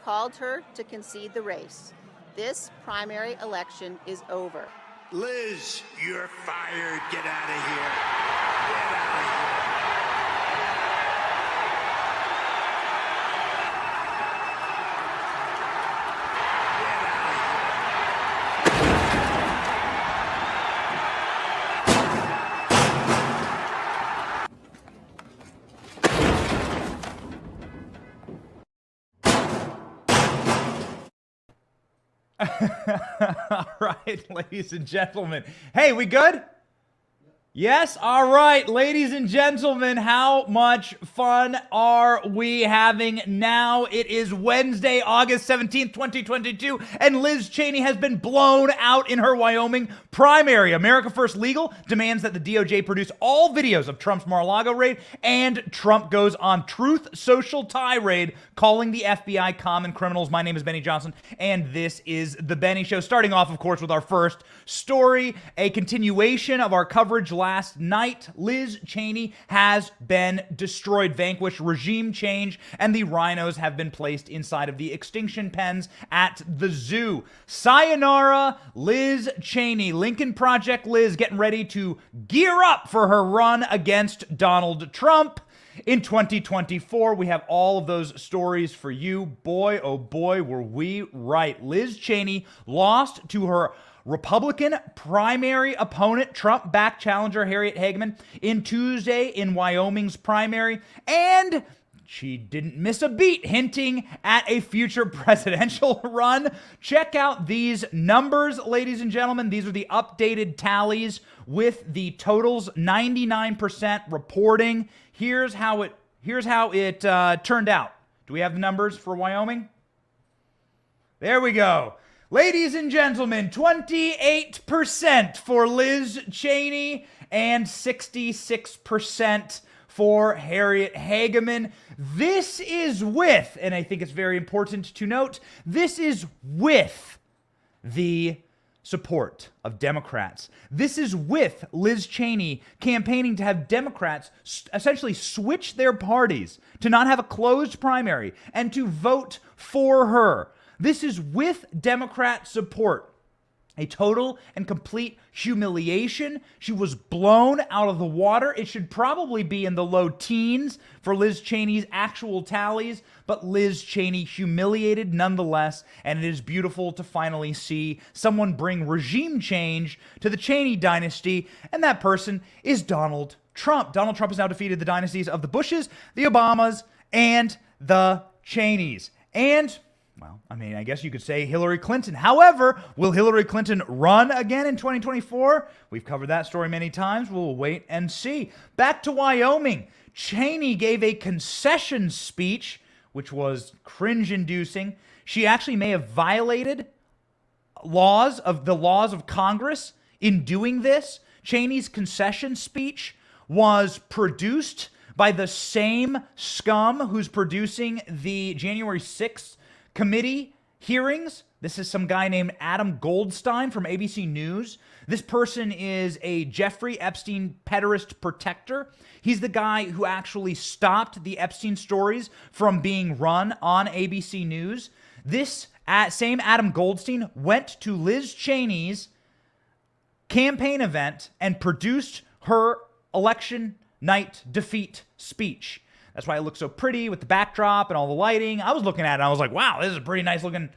called her to concede the race. This primary election is over. Liz, you're fired. Get out of here. Get out of here. All right, ladies and gentlemen. Hey, we good? Yes? All right, ladies and gentlemen, how much fun are we having now? It is Wednesday, August 17th, 2022, and Liz Cheney has been blown out in her Wyoming primary. America First Legal demands that the DOJ produce all videos of Trump's Mar-a-Lago raid, and Trump goes on Truth Social tirade, calling the FBI common criminals. My name is Benny Johnson, and this is The Benny Show. Starting off, of course, with our first story, a continuation of our coverage last night. Liz Cheney has been destroyed, vanquished, regime change, and the rhinos have been placed inside of the extinction pens at the zoo. Sayonara, Liz Cheney. Lincoln Project Liz getting ready to gear up for her run against Donald Trump. In 2024, we have all of those stories for you. Boy, oh boy, were we right. Liz Cheney lost to her Republican primary opponent, Trump-backed challenger Harriet Hageman, in Tuesday in Wyoming's primary, and she didn't miss a beat, hinting at a future presidential run. Check out these numbers, ladies and gentlemen. These are the updated tallies with the totals, 99% reporting. Here's how it turned out. Do we have the numbers for Wyoming? There we go. Ladies and gentlemen, 28% for Liz Cheney and 66% for Harriet Hageman. This is with, and I think it's very important to note, this is with the support of Democrats. This is with Liz Cheney campaigning to have Democrats essentially switch their parties, to not have a closed primary, and to vote for her. This is with Democrat support. A total and complete humiliation. She was blown out of the water. It should probably be in the low teens for Liz Cheney's actual tallies, but Liz Cheney humiliated nonetheless, and it is beautiful to finally see someone bring regime change to the Cheney dynasty, and that person is Donald Trump. Donald Trump has now defeated the dynasties of the Bushes, the Obamas, and the Cheneys. And well, I mean, I guess you could say Hillary Clinton. However, will Hillary Clinton run again in 2024? We've covered that story many times. We'll wait and see. Back to Wyoming. Cheney gave a concession speech, which was cringe-inducing. She actually may have violated the laws of Congress in doing this. Cheney's concession speech was produced by the same scum who's producing the January 6th committee hearings. This is some guy named Adam Goldstein from ABC News. This person is a Jeffrey Epstein pederast protector. He's the guy who actually stopped the Epstein stories from being run on ABC News. This same Adam Goldstein went to Liz Cheney's campaign event and produced her election night defeat speech. That's why it looks so pretty with the backdrop and all the lighting. I was looking at it and I was like, wow, this is a pretty nice looking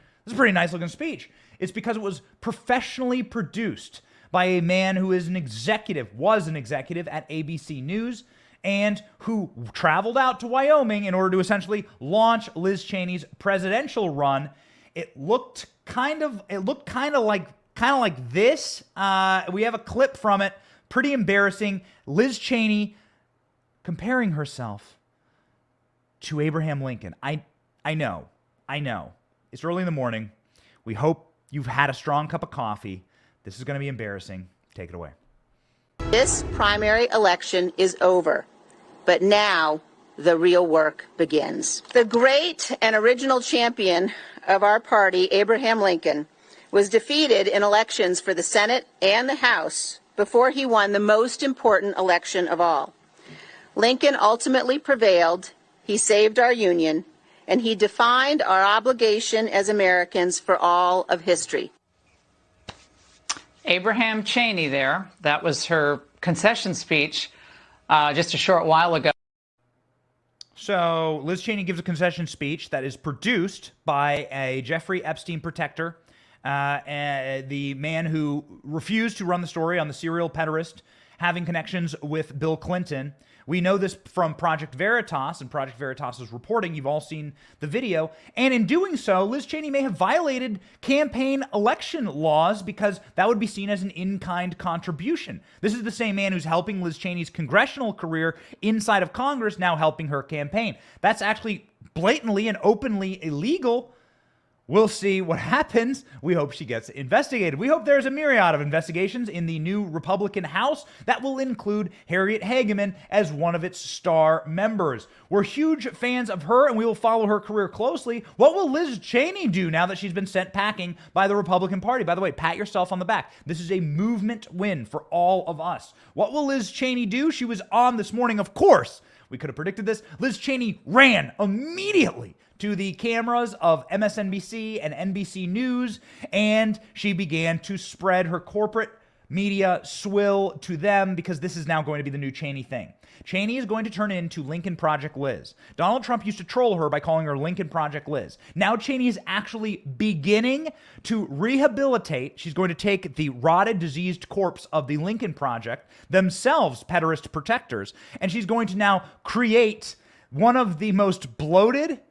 speech. It's because it was professionally produced by a man who was an executive at ABC News, and who traveled out to Wyoming in order to essentially launch Liz Cheney's presidential run. It looked kind of like this. We have a clip from it. Pretty embarrassing. Liz Cheney comparing herself to Abraham Lincoln. I know. It's early in the morning. We hope you've had a strong cup of coffee. This is going to be embarrassing. Take it away. This primary election is over, but now the real work begins. The great and original champion of our party, Abraham Lincoln, was defeated in elections for the Senate and the House before he won the most important election of all. Lincoln ultimately prevailed. He saved our Union, and he defined our obligation as Americans for all of history. Abraham Cheney there. That was her concession speech just a short while ago. So Liz Cheney gives a concession speech that is produced by a Jeffrey Epstein protector, the man who refused to run the story on the serial pederast having connections with Bill Clinton. We know this from Project Veritas and Project Veritas's reporting. You've all seen the video. And in doing so, Liz Cheney may have violated campaign election laws because that would be seen as an in-kind contribution. This is the same man who's helping Liz Cheney's congressional career inside of Congress, now helping her campaign. That's actually blatantly and openly illegal. We'll see what happens. We hope she gets investigated. We hope there's a myriad of investigations in the new Republican House that will include Harriet Hageman as one of its star members. We're huge fans of her, and we will follow her career closely. What will Liz Cheney do now that she's been sent packing by the Republican Party? By the way, pat yourself on the back. This is a movement win for all of us. What will Liz Cheney do? She was on this morning, of course. We could have predicted this. Liz Cheney ran immediately to the cameras of MSNBC and NBC News, and she began to spread her corporate media swill to them because this is now going to be the new Cheney thing. Cheney is going to turn into Lincoln Project Liz. Donald Trump used to troll her by calling her Lincoln Project Liz. Now Cheney is actually beginning to rehabilitate. She's going to take the rotted, diseased corpse of the Lincoln Project, themselves pederast protectors, and she's going to now create one of the most bloated,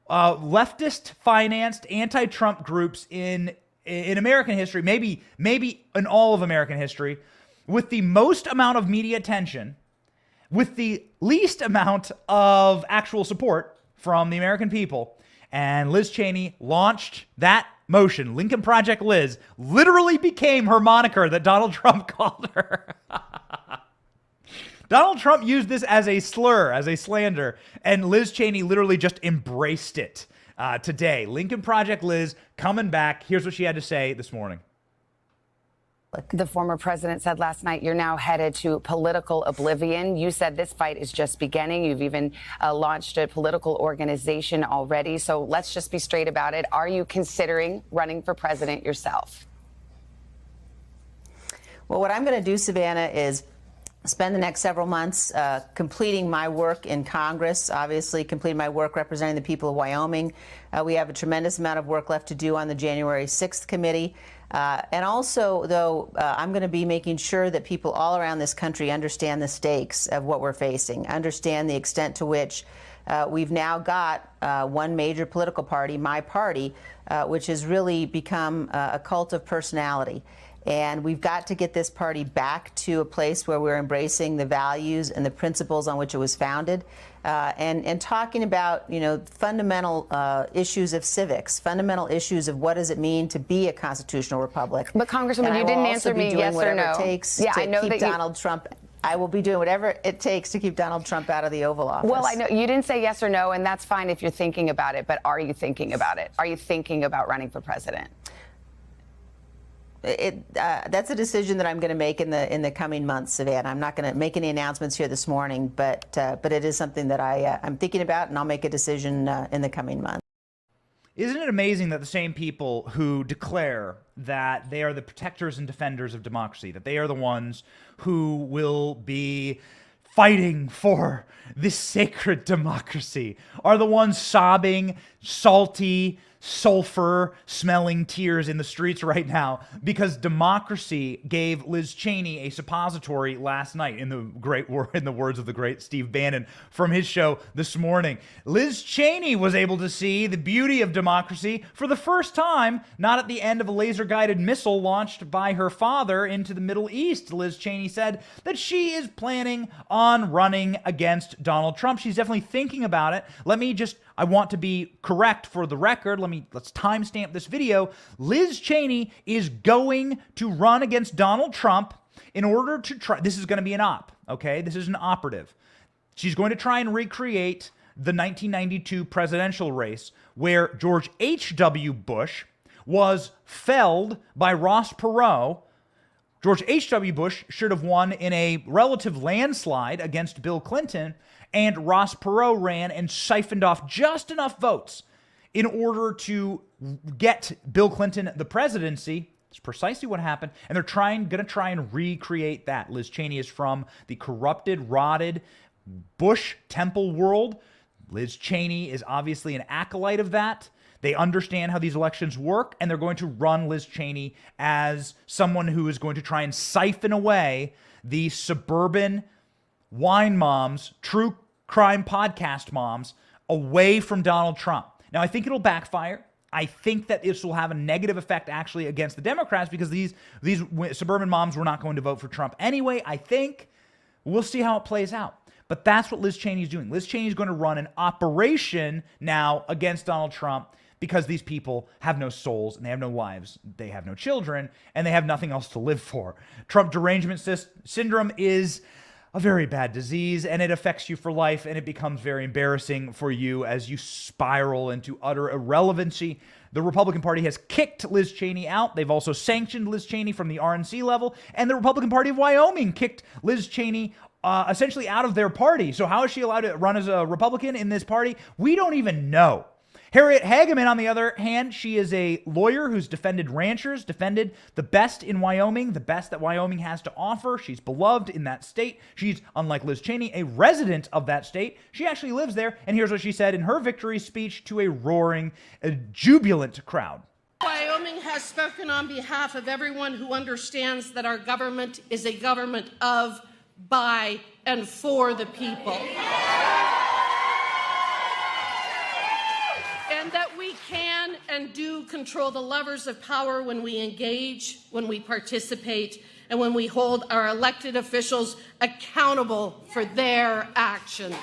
leftist-financed anti-Trump groups in American history, maybe in all of American history, with the most amount of media attention, with the least amount of actual support from the American people. And Liz Cheney launched that motion. Lincoln Project Liz literally became her moniker that Donald Trump called her. Donald Trump used this as a slur, as a slander, and Liz Cheney literally just embraced it today. Lincoln Project Liz coming back. Here's what she had to say this morning. The former president said last night, you're now headed to political oblivion. You said this fight is just beginning. You've even launched a political organization already. So let's just be straight about it. Are you considering running for president yourself? Well, what I'm going to do, Savannah, is spend the next several months completing my work in Congress, obviously completing my work representing the people of Wyoming. We have a tremendous amount of work left to do on the January 6th committee. And also, though, I'm going to be making sure that people all around this country understand the stakes of what we're facing, understand the extent to which we've now got one major political party, my party, which has really become a cult of personality. And we've got to get this party back to a place where we're embracing the values and the principles on which it was founded, and talking about, you know, fundamental issues of civics, fundamental issues of what does it mean to be a constitutional republic. But Congresswoman, you didn't answer me yes or no. It takes yeah, to I know keep that Donald Trump. I will be doing whatever it takes to keep Donald Trump out of the Oval Office. Well, I know you didn't say yes or no, and that's fine if you're thinking about it. But are you thinking about it? Are you thinking about running for president? That's a decision that I'm going to make in the coming months, Savannah. I'm not going to make any announcements here this morning, but it is something that I'm thinking about, and I'll make a decision in the coming months. Isn't it amazing that the same people who declare that they are the protectors and defenders of democracy, that they are the ones who will be fighting for this sacred democracy, are the ones sobbing, salty, sulfur-smelling tears in the streets right now because democracy gave Liz Cheney a suppository last night, in the words of the great Steve Bannon from his show this morning. Liz Cheney was able to see the beauty of democracy for the first time, not at the end of a laser-guided missile launched by her father into the Middle East. Liz Cheney said that she is planning on running against Donald Trump. She's definitely thinking about it. I want to be correct for the record. Let's timestamp this video. Liz Cheney is going to run against Donald Trump in order to try. This is going to be an op, okay? This is an operative. She's going to try and recreate the 1992 presidential race where George H.W. Bush was felled by Ross Perot. George H.W. Bush should have won in a relative landslide against Bill Clinton, and Ross Perot ran and siphoned off just enough votes in order to get Bill Clinton the presidency. It's precisely what happened, and they're going to try and recreate that. Liz Cheney is from the corrupted, rotted Bush Temple world. Liz Cheney is obviously an acolyte of that. They understand how these elections work, and they're going to run Liz Cheney as someone who is going to try and siphon away the suburban wine moms, true crime podcast moms, away from Donald Trump. Now, I think it'll backfire. I think that this will have a negative effect actually against the Democrats because these suburban moms were not going to vote for Trump anyway. I think we'll see how it plays out. But that's what Liz Cheney is doing. Liz Cheney is going to run an operation now against Donald Trump because these people have no souls and they have no lives. They have no children and they have nothing else to live for. Trump derangement syndrome is a very bad disease, and it affects you for life, and it becomes very embarrassing for you as you spiral into utter irrelevancy. The Republican Party has kicked Liz Cheney out. They've also sanctioned Liz Cheney from the RNC level, and the Republican Party of Wyoming kicked Liz Cheney essentially out of their party. So how is she allowed to run as a Republican in this party? We don't even know. Harriet Hageman, on the other hand, she is a lawyer who's defended ranchers, defended the best in Wyoming, the best that Wyoming has to offer. She's beloved in that state. She's, unlike Liz Cheney, a resident of that state. She actually lives there, and here's what she said in her victory speech to a roaring, jubilant crowd. Wyoming has spoken on behalf of everyone who understands that our government is a government of, by, and for the people. And that we can and do control the levers of power when we engage, when we participate, and when we hold our elected officials accountable for their actions.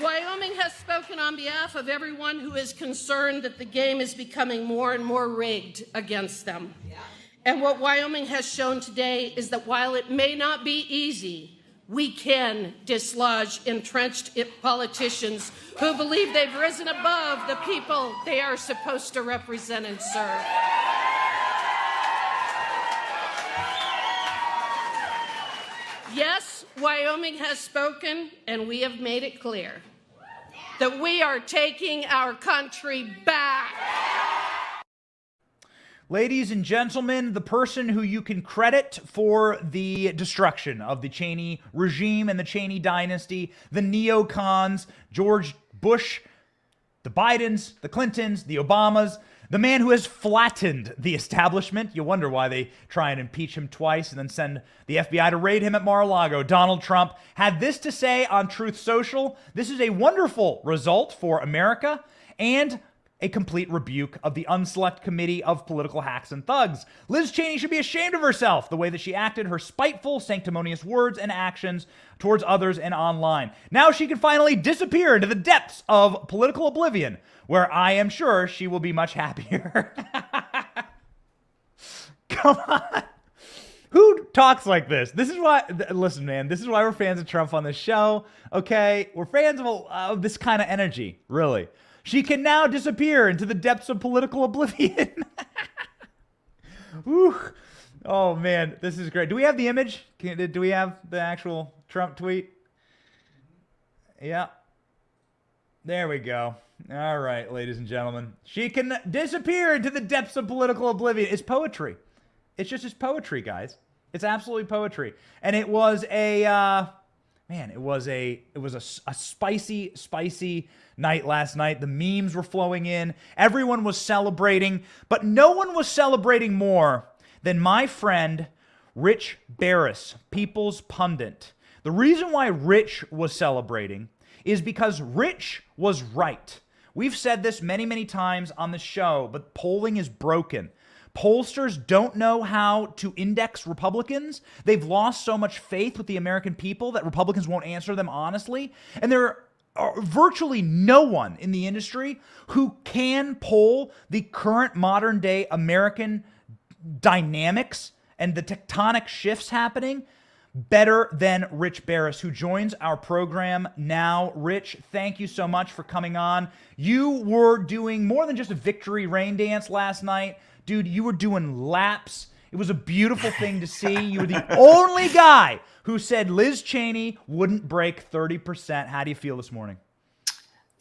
Wyoming has spoken on behalf of everyone who is concerned that the game is becoming more and more rigged against them. And what Wyoming has shown today is that while it may not be easy, we can dislodge entrenched politicians who believe they've risen above the people they are supposed to represent and serve. Yes, Wyoming has spoken, and we have made it clear that we are taking our country back. Ladies and gentlemen, the person who you can credit for the destruction of the Cheney regime and the Cheney dynasty, the neocons, George Bush, the Bidens, the Clintons, the Obamas, the man who has flattened the establishment. You wonder why they try and impeach him twice and then send the FBI to raid him at Mar-a-Lago. Donald Trump had this to say on Truth Social: "This is a wonderful result for America and a complete rebuke of the unselect committee of political hacks and thugs. Liz Cheney should be ashamed of herself, the way that she acted, her spiteful, sanctimonious words and actions towards others and online. Now she can finally disappear into the depths of political oblivion, where I am sure she will be much happier." Come on. Who talks like this? This is why, listen, man, this is why we're fans of Trump on this show, okay? We're fans of this kind of energy, really. She can now disappear into the depths of political oblivion. Whew. Oh, man, this is great. Do we have the image? Do we have the actual Trump tweet? Yeah. There we go. All right, ladies and gentlemen. She can disappear into the depths of political oblivion. It's poetry. It's just poetry, guys. It's absolutely poetry. And it was a... Man, it was a spicy night last night. The memes were flowing in. Everyone was celebrating, but no one was celebrating more than my friend Rich Barris, People's Pundit. The reason why Rich was celebrating is because Rich was right. We've said this many, many times on the show, but polling is broken. Pollsters don't know how to index Republicans. They've lost so much faith with the American people that Republicans won't answer them honestly. And there are virtually no one in the industry who can poll the current modern day American dynamics and the tectonic shifts happening better than Rich Barris, who joins our program now. Rich, thank you so much for coming on. You were doing more than just a victory rain dance last night. Dude, you were doing laps. It was a beautiful thing to see. You were the only guy who said Liz Cheney wouldn't break 30%. How do you feel this morning?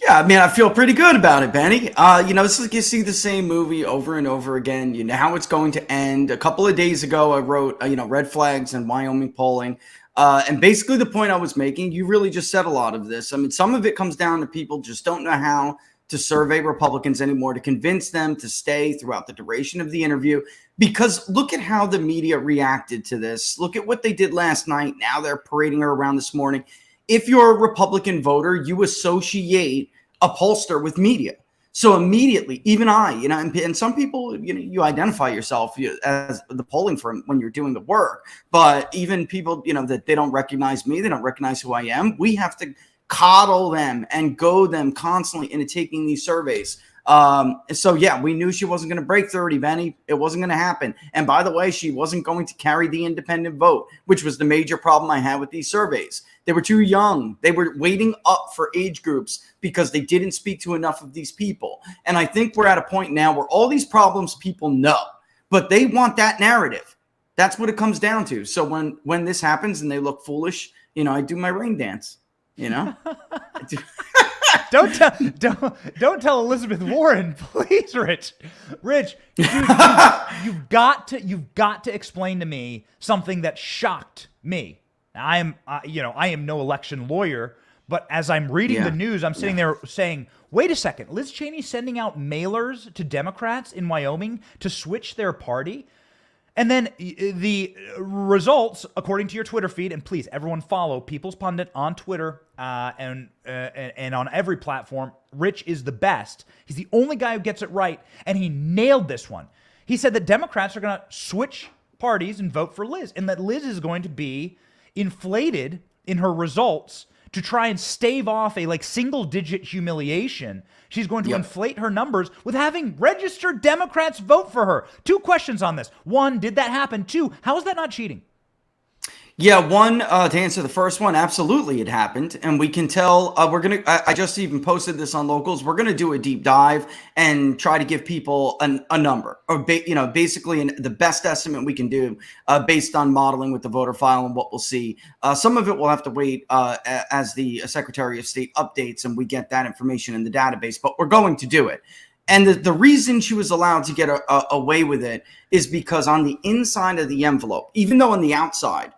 Yeah, I mean, I feel pretty good about it, Benny. It's like you see the same movie over and over again. You know how it's going to end. A couple of days ago, I wrote, red flags and Wyoming polling. And basically the point I was making, you really just said a lot of this. I mean, some of it comes down to people just don't know how to survey Republicans anymore, to convince them to stay throughout the duration of the interview. Because look at how the media reacted to this. Look at what they did last night. Now they're parading her around this morning. If you're a Republican voter, you associate a pollster with media. So immediately, even I, and some people, you identify yourself as the polling firm when you're doing the work. But even people, that they don't recognize me, they don't recognize who I am. We have to coddle them and goad them constantly into taking these surveys. So yeah, we knew she wasn't going to break 30, Benny. It wasn't going to happen. And by the way, she wasn't going to carry the independent vote, which was the major problem I had with these surveys. They were too young. They were waiting up for age groups because they didn't speak to enough of these people. And I think we're at a point now where all these problems people know, but they want that narrative. That's what it comes down to. So when this happens and they look foolish, I do my rain dance, Don't tell Elizabeth Warren, please, Rich. Rich, you've got to explain to me something that shocked me. I am no election lawyer, but as I'm reading the news, I'm sitting there saying, wait a second, Liz Cheney's sending out mailers to Democrats in Wyoming to switch their party. And then the results, according to your Twitter feed, and please, everyone follow People's Pundit on Twitter and on every platform. Rich is the best. He's the only guy who gets it right, and he nailed this one. He said that Democrats are going to switch parties and vote for Liz, and that Liz is going to be inflated in her results to try and stave off a single-digit humiliation. She's going to inflate her numbers with having registered Democrats vote for her. 2 questions on this. 1, did that happen? 2, how is that not cheating? Yeah, 1, to answer the first one, absolutely it happened. And we can tell, I just even posted this on Locals. We're going to do a deep dive and try to give people a number, or basically the best estimate we can do based on modeling with the voter file and what we'll see. Some of it will have to wait as the Secretary of State updates and we get that information in the database, but we're going to do it. And the reason she was allowed to get away with it is because on the inside of the envelope, even though on the outside,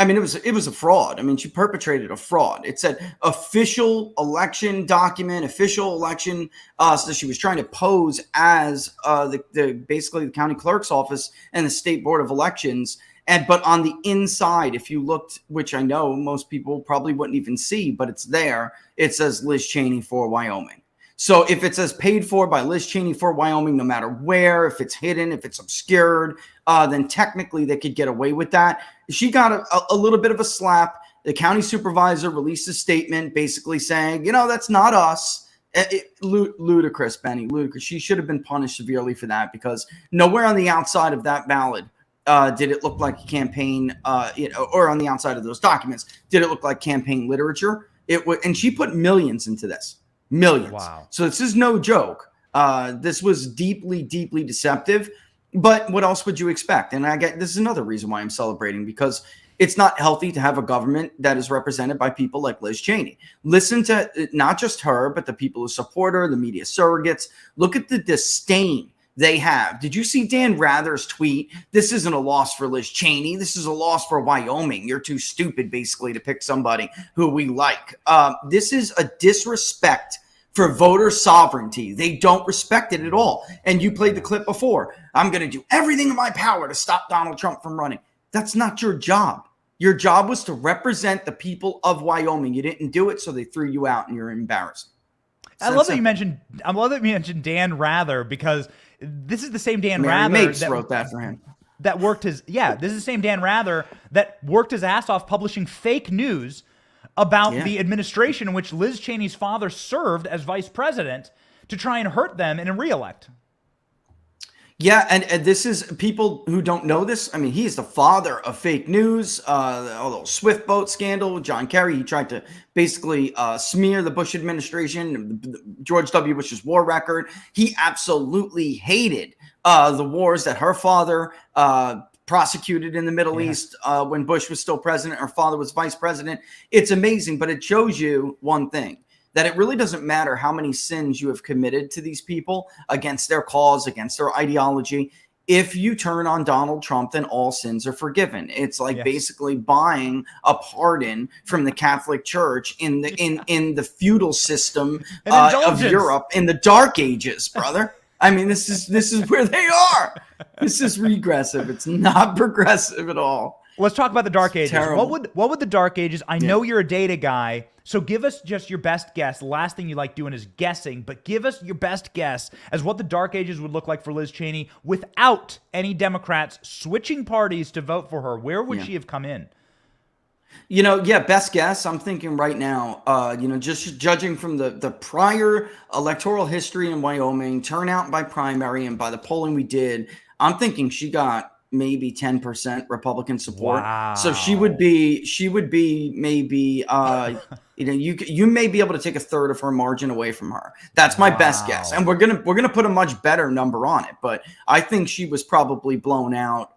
it was a fraud. She perpetrated a fraud. It said official election document, official election. So she was trying to pose as basically the county clerk's office and the state board of elections. But on the inside, if you looked, which I know most people probably wouldn't even see, but it's there, it says Liz Cheney for Wyoming. So if it says paid for by Liz Cheney for Wyoming, no matter where, if it's hidden, if it's obscured, then technically they could get away with that. She got a little bit of a slap. The county supervisor released a statement basically saying, that's not us. Ludicrous, Benny, ludicrous. She should have been punished severely for that because nowhere on the outside of that ballot did it look like a campaign, or on the outside of those documents, did it look like campaign literature? And she put millions into this. Millions. Wow. So this is no joke. This was deeply, deeply deceptive. But what else would you expect? And this is another reason why I'm celebrating, because it's not healthy to have a government that is represented by people like Liz Cheney. Listen to not just her, but the people who support her, the media surrogates. Look at the disdain they have. Did you see Dan Rather's tweet? This isn't a loss for Liz Cheney. This is a loss for Wyoming. You're too stupid, basically, to pick somebody who we like. This is a disrespect for voter sovereignty. They don't respect it at all. And you played the clip before. I'm going to do everything in my power to stop Donald Trump from running. That's not your job. Your job was to represent the people of Wyoming. You didn't do it, so they threw you out, and you're embarrassed. I love that you mentioned Dan Rather, because this is the same Dan Rather Mapes wrote that for him. That worked this is the same Dan Rather that worked his ass off publishing fake news about the administration in which Liz Cheney's father served as vice president to try and hurt them in a reelect. Yeah, and this is people who don't know this. I mean, he's the father of fake news. A little Swift boat scandal with John Kerry. He tried to basically smear the Bush administration, George W. Bush's war record. He absolutely hated the wars that her father prosecuted in the Middle East when Bush was still president. Her father was vice president. It's amazing, but it shows you one thing, that it really doesn't matter how many sins you have committed to these people against their cause, against their ideology. If you turn on Donald Trump, then all sins are forgiven. It's like basically buying a pardon from the Catholic Church in the feudal system of Europe in the Dark Ages, brother. I mean, this is where they are. This is regressive. It's not progressive at all. Let's talk about the Dark Ages. Terrible. What would the Dark Ages? I know you're a data guy, so give us just your best guess. The last thing you like doing is guessing, but give us your best guess as what the Dark Ages would look like for Liz Cheney without any Democrats switching parties to vote for her. Where would she have come in? Best guess. I'm thinking right now, just judging from the prior electoral history in Wyoming, turnout by primary, and by the polling we did, I'm thinking she got maybe 10% Republican support. Wow. So she would be maybe, you may be able to take a third of her margin away from her. That's my best guess. And we're going to put a much better number on it, but I think she was probably blown out,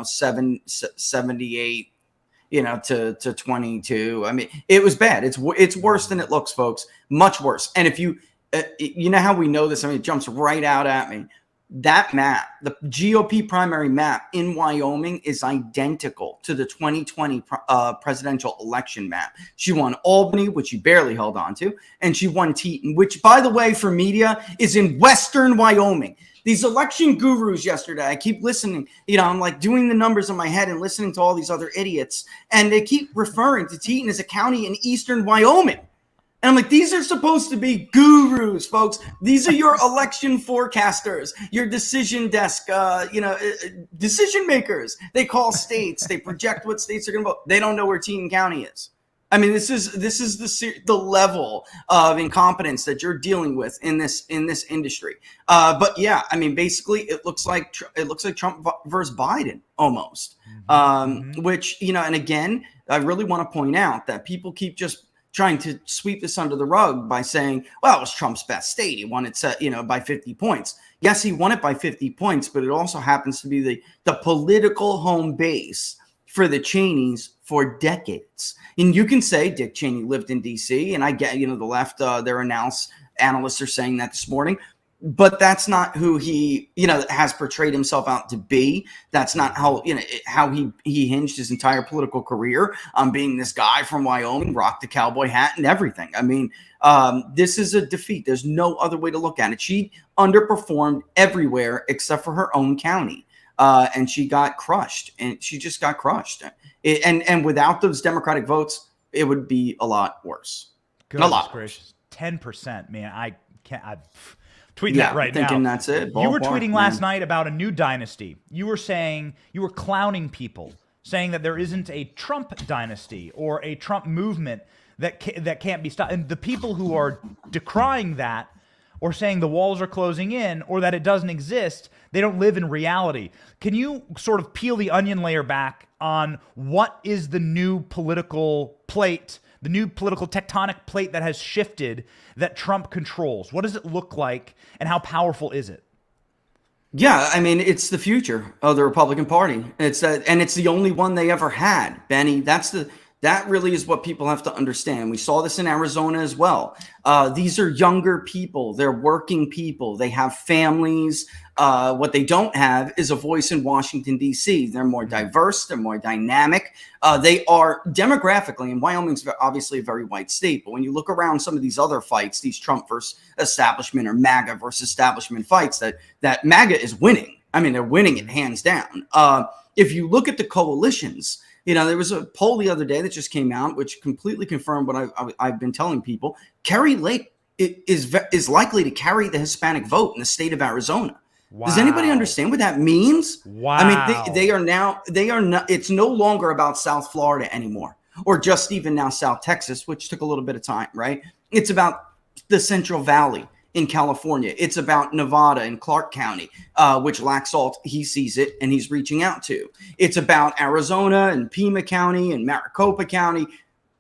78, to 22. I mean, it was bad. It's worse than it looks, folks. Much worse. And if you know how we know this, I mean, it jumps right out at me. That map, the GOP primary map in Wyoming, is identical to the 2020 presidential election map. She won Albany, which she barely held on to, and she won Teton, which, by the way, for media, is in western Wyoming. These election gurus yesterday, I keep listening, I'm like doing the numbers in my head and listening to all these other idiots, and they keep referring to Teton as a county in eastern Wyoming. And I'm like, these are supposed to be gurus, folks. These are your election forecasters, your decision desk, decision makers. They call states. They project what states are going to vote. They don't know where Teton County is. I mean, this is the level of incompetence that you're dealing with in this industry. But yeah, I mean, basically, it looks like Trump versus Biden almost. Which and again, I really want to point out that people keep just trying to sweep this under the rug by saying, well, it was Trump's best state. He won it, by 50 points. Yes, he won it by 50 points, but it also happens to be the political home base for the Cheneys for decades. And you can say Dick Cheney lived in D.C., and I get, the left, their analysts are saying that this morning. But that's not who he, has portrayed himself out to be. That's not how, how he hinged his entire political career on being this guy from Wyoming, rocked the cowboy hat and everything. I mean, this is a defeat. There's no other way to look at it. She underperformed everywhere except for her own county. And she got crushed, and she just got crushed. And without those Democratic votes, it would be a lot worse. Goodness a lot gracious. 10%, man. I can't. Tweeting that right now. Thinking that's it. You were tweeting last night about a new dynasty. You were saying, you were clowning people, saying that there isn't a Trump dynasty or a Trump movement that can't be stopped. And the people who are decrying that or saying the walls are closing in or that it doesn't exist, they don't live in reality. Can you sort of peel the onion layer back on what is the new political plate, the new political tectonic plate that has shifted that Trump controls? What does it look like, and how powerful is it? Yeah, I mean, it's the future of the Republican Party. And it's the only one they ever had, Benny. That really is what people have to understand. We saw this in Arizona as well. These are younger people. They're working people. They have families. What they don't have is a voice in Washington, D.C. They're more diverse. They're more dynamic. They are demographically, and Wyoming's obviously a very white state, but when you look around some of these other fights, these Trump versus establishment or MAGA versus establishment fights, that MAGA is winning. I mean, they're winning it hands down. If you look at the coalitions, there was a poll the other day that just came out, which completely confirmed what I've been telling people. Kerry Lake is likely to carry the Hispanic vote in the state of Arizona. Wow. Does anybody understand what that means? Wow. I mean, they are not, it's no longer about South Florida anymore, or just even now South Texas, which took a little bit of time, right? It's about the Central Valley. in California. It's about Nevada and Clark County, which lacks salt. He sees it and he's reaching out to. It's about Arizona and Pima County and Maricopa County.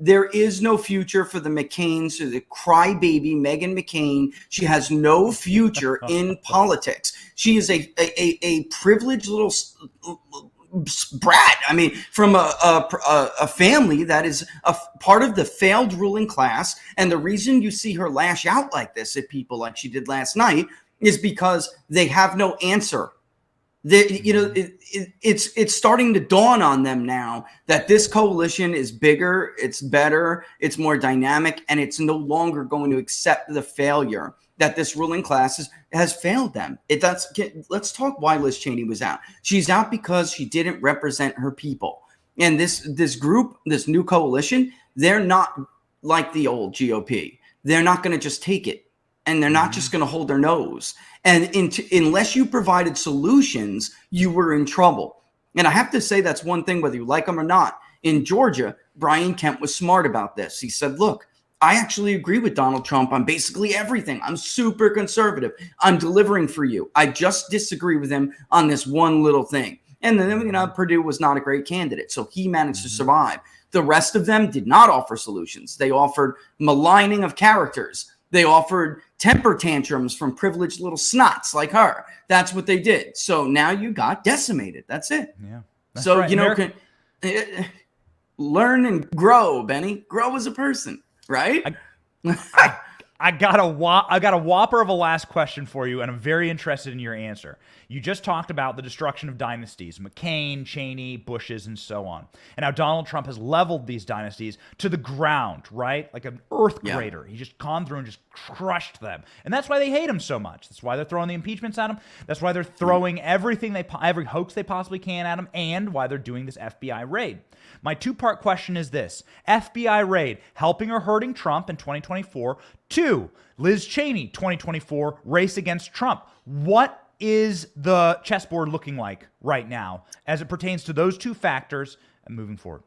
There is no future for the McCains, or the crybaby Meghan McCain. She has no future in politics. She is a privileged little brat. I mean, from a family that is a part of the failed ruling class. And the reason you see her lash out like this at people like she did last night is because they have no answer. It's starting to dawn on them now that this coalition is bigger, it's better, it's more dynamic, and it's no longer going to accept the failure that this ruling class has failed them. Let's talk why Liz Cheney was out. She's out because she didn't represent her people. And this group, this new coalition, they're not like the old GOP. They're not going to just take it. And they're not just going to hold their nose. And unless you provided solutions, you were in trouble. And I have to say that's one thing, whether you like them or not. In Georgia, Brian Kemp was smart about this. He said, look, I actually agree with Donald Trump on basically everything. I'm super conservative. I'm delivering for you. I just disagree with him on this one little thing. And then, Purdue was not a great candidate, so he managed to survive. The rest of them did not offer solutions. They offered maligning of characters. They offered temper tantrums from privileged little snots like her. That's what they did. So now you got decimated. That's it. Yeah. That's so, right. Learn and grow, Benny. Grow as a person, right? I got a whopper of a last question for you, and I'm very interested in your answer. You just talked about the destruction of dynasties, McCain, Cheney, Bushes, and so on. And how Donald Trump has leveled these dynasties to the ground, right? Like an earth grader. He's just gone through and just crushed them. And that's why they hate him so much. That's why they're throwing the impeachments at him. That's why they're throwing every hoax they possibly can at him, and why they're doing this FBI raid. My two-part question is this. FBI raid, helping or hurting Trump in 2024. 2, Liz Cheney, 2024, race against Trump. What is the chessboard looking like right now as it pertains to those two factors and moving forward?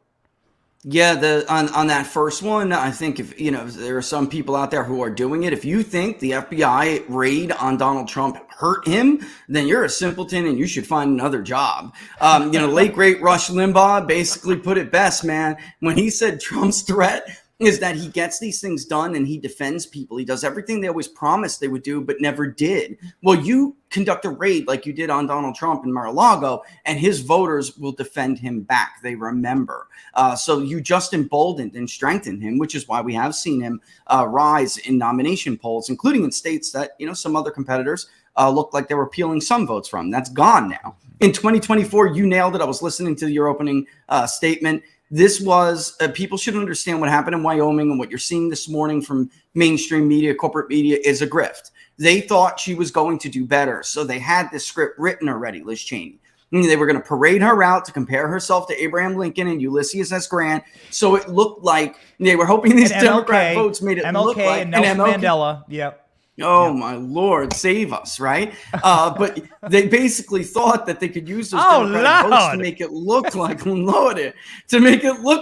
Yeah, on that first one, I think if there are some people out there who are doing it. If you think the FBI raid on Donald Trump hurt him, then you're a simpleton and you should find another job. Late great Rush Limbaugh basically put it best, man, when he said Trump's threat is that he gets these things done and he defends people. He does everything they always promised they would do, but never did. Well, you conduct a raid like you did on Donald Trump in Mar-a-Lago, and his voters will defend him back. They remember. So you just emboldened and strengthened him, which is why we have seen him rise in nomination polls, including in states that, some other competitors looked like they were peeling some votes from. That's gone now. In 2024, you nailed it. I was listening to your opening statement. This was people should understand what happened in Wyoming, and what you're seeing this morning from mainstream media, corporate media, is a grift. They thought she was going to do better. So they had this script written already, Liz Cheney. They were going to parade her out to compare herself to Abraham Lincoln and Ulysses S. Grant. So it looked like they were hoping these Democrat votes made it look like and Nelson Mandela. Yep. Oh, my Lord, save us, right? But they basically thought that they could use those Democratic votes to make it look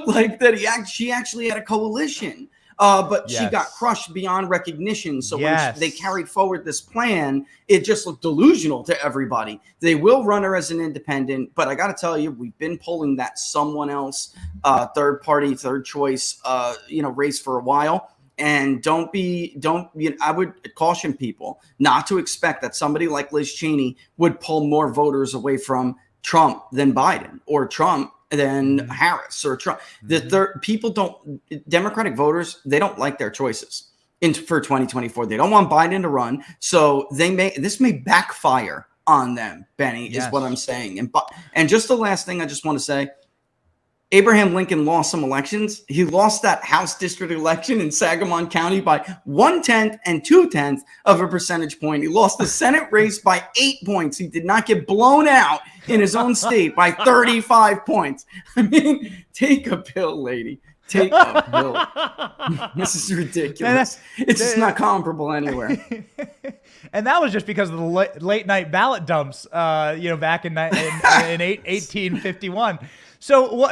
like, that she actually had a coalition. But she got crushed beyond recognition. So when they carried forward this plan, it just looked delusional to everybody. They will run her as an independent, but I got to tell you, we've been pulling that someone else, third party, third choice, race for a while. And I would caution people not to expect that somebody like Liz Cheney would pull more voters away from Trump than Biden, or Trump than Harris, or Trump. Democratic voters, they don't like their choices for 2024. They don't want Biden to run. So this may backfire on them, Benny, is what I'm saying. And just the last thing I just want to say, Abraham Lincoln lost some elections. He lost that House district election in Sangamon County by 1/10 and 2/10 of a percentage point. He lost the Senate race by 8 points. He did not get blown out in his own state by 35 points. I mean, take a pill, lady. Take a pill. This is ridiculous. It's just not comparable anywhere. And that was just because of the late night ballot dumps, back in 1851. So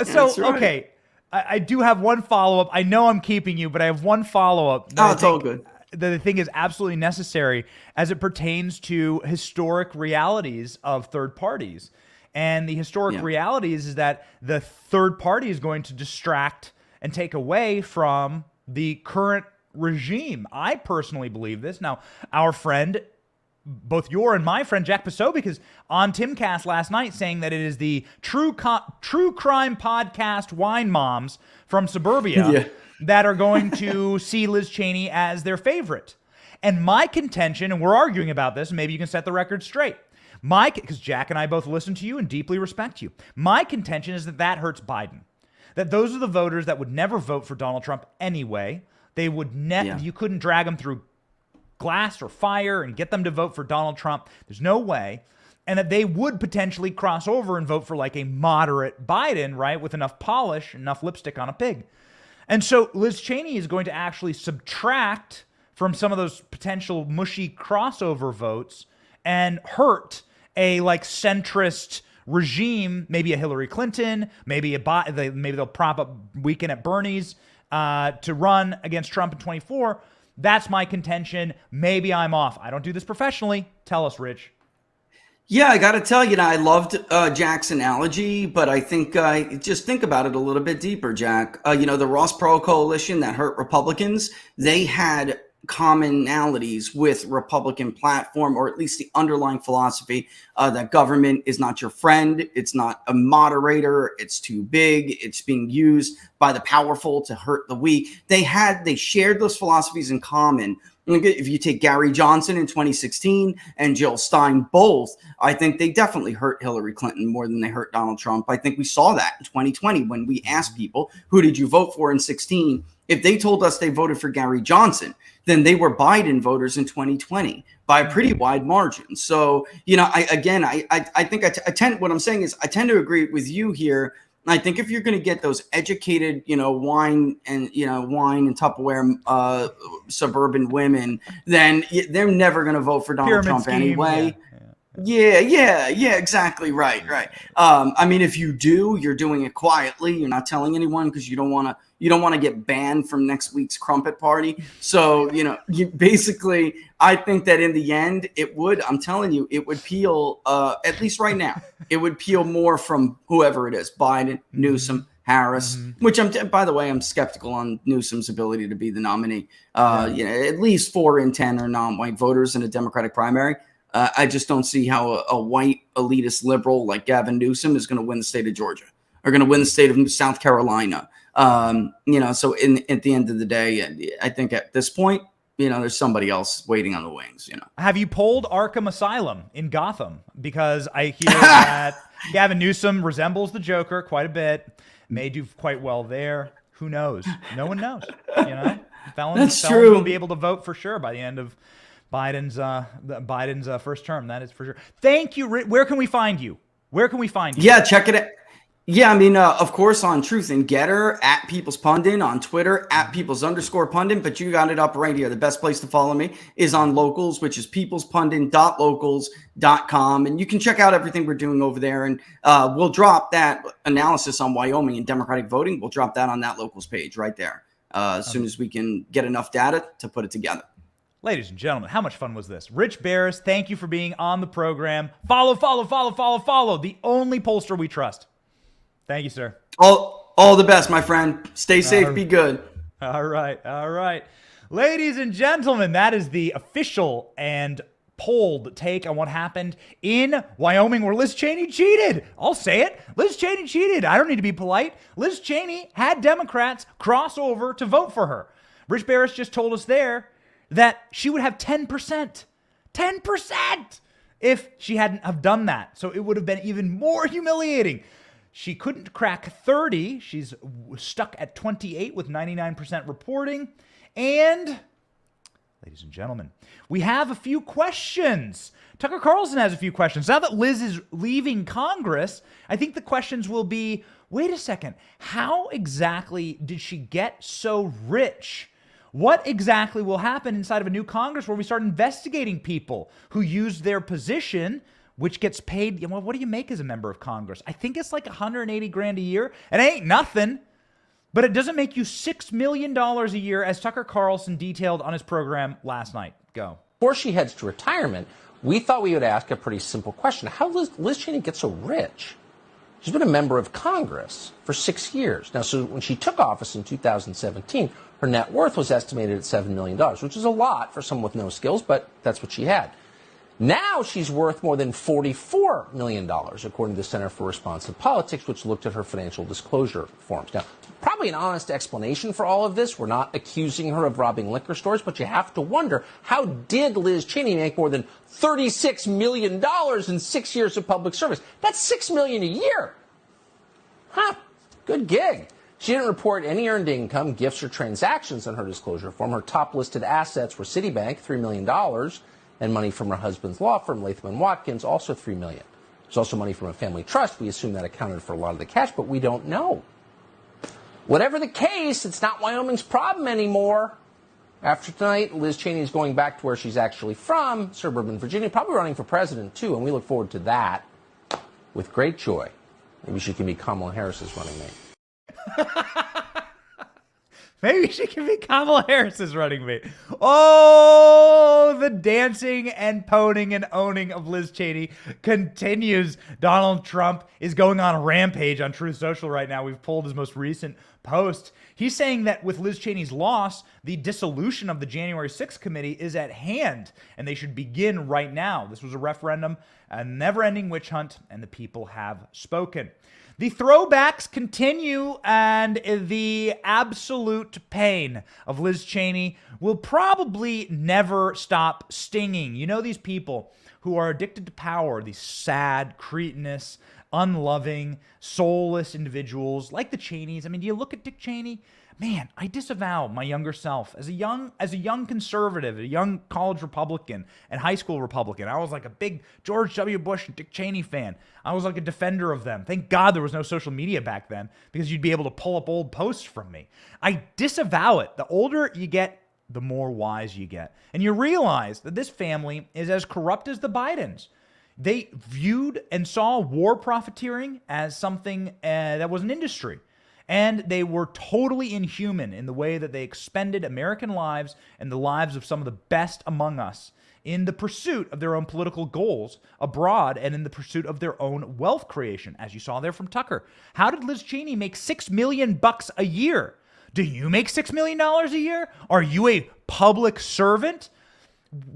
okay, I do have one follow-up. I know I'm keeping you, but I have one follow-up. Oh, it's all good. that I think is absolutely necessary as it pertains to historic realities of third parties. And the historic realities is that the third party is going to distract and take away from the current regime. I personally believe this. Now, our friend, both your and my friend Jack Posobiec, is on Timcast last night saying that it is the true crime podcast wine moms from suburbia that are going to see Liz Cheney as their favorite. And my contention, and we're arguing about this, and maybe you can set the record straight. Because Jack and I both listen to you and deeply respect you. My contention is that that hurts Biden. That those are the voters that would never vote for Donald Trump anyway. They would never. You couldn't drag them through glass or fire and get them to vote for Donald Trump. There's no way. And that they would potentially cross over and vote for like a moderate Biden, right, with enough polish, enough lipstick on a pig. And so Liz Cheney is going to actually subtract from some of those potential mushy crossover votes and hurt a like centrist regime, maybe a Hillary Clinton, maybe they'll prop up Weekend at Bernie's to run against Trump in 24. That's my contention. Maybe I'm off. I don't do this professionally. Tell us, Rich. Yeah, I got to tell you, I loved Jack's analogy, but I think just think about it a little bit deeper, Jack. The Ross Perot coalition that hurt Republicans, they had commonalities with Republican platform, or at least the underlying philosophy that government is not your friend. It's not a moderator. It's too big. It's being used by the powerful to hurt the weak. They shared those philosophies in common. If you take Gary Johnson in 2016 and Jill Stein both, I think they definitely hurt Hillary Clinton more than they hurt Donald Trump. I think we saw that in 2020 when we asked people, who did you vote for in 16? If they told us they voted for Gary Johnson, then they were Biden voters in 2020 by a pretty wide margin. So, I tend to agree with you here. I think if you're going to get those educated, wine and Tupperware suburban women, then they're never going to vote for Donald Trump anyway. Yeah, exactly. Right. If you do, you're doing it quietly. You're not telling anyone because you don't want to get banned from next week's crumpet party. So, I think that in the end, I'm telling you, it would peel, at least right now, it would peel more from whoever it is, Biden, Newsom, Harris, which by the way, I'm skeptical on Newsom's ability to be the nominee. At least 4 in 10 are non-white voters in a Democratic primary. I just don't see how a white elitist liberal like Gavin Newsom is going to win the state of Georgia or going to win the state of South Carolina. So at the end of the day, I think at this point, there's somebody else waiting on the wings, Have you polled Arkham Asylum in Gotham? Because I hear that Gavin Newsom resembles the Joker quite a bit, may do quite well there. Who knows? No one knows, Felons will be able to vote for sure by the end of Biden's first term. That is for sure. Thank you. Where can we find you? Yeah, check it out. Yeah, of course, on Truth and Getter, at People's Pundit, on Twitter, at People's_Pundit, but you got it up right here. The best place to follow me is on Locals, which is peoplespundit.locals.com. And you can check out everything we're doing over there. And we'll drop that analysis on Wyoming and Democratic voting. We'll drop that on that Locals page right there as soon as we can get enough data to put it together. Ladies and gentlemen, how much fun was this? Rich Barris, thank you for being on the program. Follow the only pollster we trust. Thank you, sir. All the best, my friend. Stay safe. Be good. All right. Ladies and gentlemen, that is the official and polled take on what happened in Wyoming where Liz Cheney cheated. I'll say it. Liz Cheney cheated. I don't need to be polite. Liz Cheney had Democrats cross over to vote for her. Rich Barris just told us there that she would have 10%. 10% if she hadn't have done that. So it would have been even more humiliating. She couldn't crack 30. She's stuck at 28 with 99% reporting. And, ladies and gentlemen, we have a few questions. Tucker Carlson has a few questions. Now that Liz is leaving Congress, I think the questions will be, wait a second, how exactly did she get so rich? What exactly will happen inside of a new Congress where we start investigating people who use their position, which gets paid? What do you make as a member of Congress? I think it's like $180,000 a year. It ain't nothing. But it doesn't make you $6 million a year, as Tucker Carlson detailed on his program last night. Go. Before she heads to retirement, we thought we would ask a pretty simple question. How does Liz Cheney get so rich? She's been a member of Congress for 6 years. Now, so when she took office in 2017, her net worth was estimated at $7 million, which is a lot for someone with no skills, but that's what she had. Now she's worth more than $44 million, according to the Center for Responsive Politics, which looked at her financial disclosure forms. Now, probably an honest explanation for all of this. We're not accusing her of robbing liquor stores, but you have to wonder, how did Liz Cheney make more than $36 million in 6 years of public service? That's $6 million a year. Huh, good gig. She didn't report any earned income, gifts, or transactions on her disclosure form. Her top listed assets were Citibank, $3 million, and money from her husband's law firm, Latham & Watkins, also $3 million. There's also money from a family trust. We assume that accounted for a lot of the cash, but we don't know. Whatever the case, it's not Wyoming's problem anymore. After tonight, Liz Cheney is going back to where she's actually from, suburban Virginia, probably running for president, too, and we look forward to that with great joy. Maybe she can be Kamala Harris's running mate. Maybe she can be Kamala Harris's running mate. Oh, the dancing and poning and owning of Liz Cheney continues. Donald Trump is going on a rampage on Truth Social right now. We've pulled his most recent post. He's saying that with Liz Cheney's loss, the dissolution of the January 6th committee is at hand, and they should begin right now. This was a referendum, a never-ending witch hunt, and the people have spoken. The throwbacks continue, and the absolute pain of Liz Cheney will probably never stop stinging. You know, these people who are addicted to power, these sad, cretinous, unloving, soulless individuals like the Cheneys. I mean, do you look at Dick Cheney? Man, I disavow my younger self. As a young conservative, a young college Republican and high school Republican, I was like a big George W. Bush and Dick Cheney fan. I was like a defender of them. Thank God there was no social media back then, because you'd be able to pull up old posts from me. I disavow it. The older you get, the more wise you get. And you realize that this family is as corrupt as the Bidens. They viewed and saw war profiteering as something that was an industry. And they were totally inhuman in the way that they expended American lives and the lives of some of the best among us in the pursuit of their own political goals abroad and in the pursuit of their own wealth creation, as you saw there from Tucker. How did Liz Cheney make $6 million a year? Do you make $6 million a year? Are you a public servant?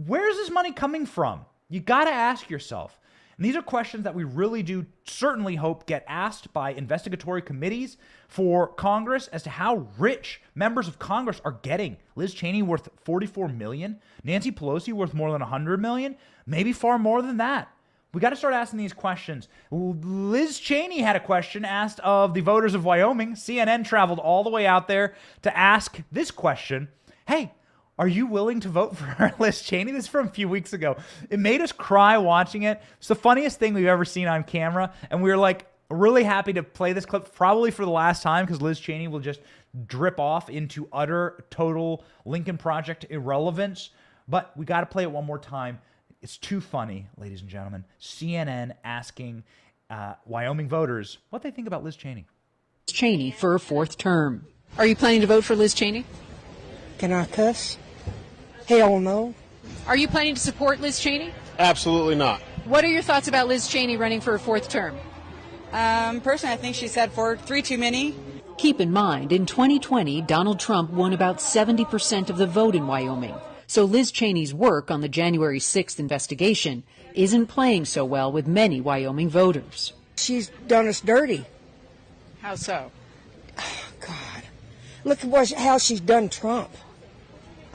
Where's this money coming from? You got to ask yourself. And these are questions that we really do certainly hope get asked by investigatory committees for Congress as to how rich members of Congress are getting. Liz Cheney worth $44 million, Nancy Pelosi worth more than $100 million, maybe far more than that. We got to start asking these questions. Liz Cheney had a question asked of the voters of Wyoming. CNN traveled all the way out there to ask this question. Hey, are you willing to vote for Liz Cheney? This is from a few weeks ago. It made us cry watching it. It's the funniest thing we've ever seen on camera. And we were like really happy to play this clip probably for the last time, because Liz Cheney will just drip off into utter, total Lincoln Project irrelevance. But we got to play it one more time. It's too funny, ladies and gentlemen. CNN asking Wyoming voters what they think about Liz Cheney. Cheney for a fourth term. Are you planning to vote for Liz Cheney? Can I cuss? Hell no. Are you planning to support Liz Cheney? Absolutely not. What are your thoughts about Liz Cheney running for a fourth term? Personally, I think she's had three too many. Keep in mind, in 2020, Donald Trump won about 70% of the vote in Wyoming. So Liz Cheney's work on the January 6th investigation isn't playing so well with many Wyoming voters. She's done us dirty. How so? Oh, God. Look at how she's done Trump.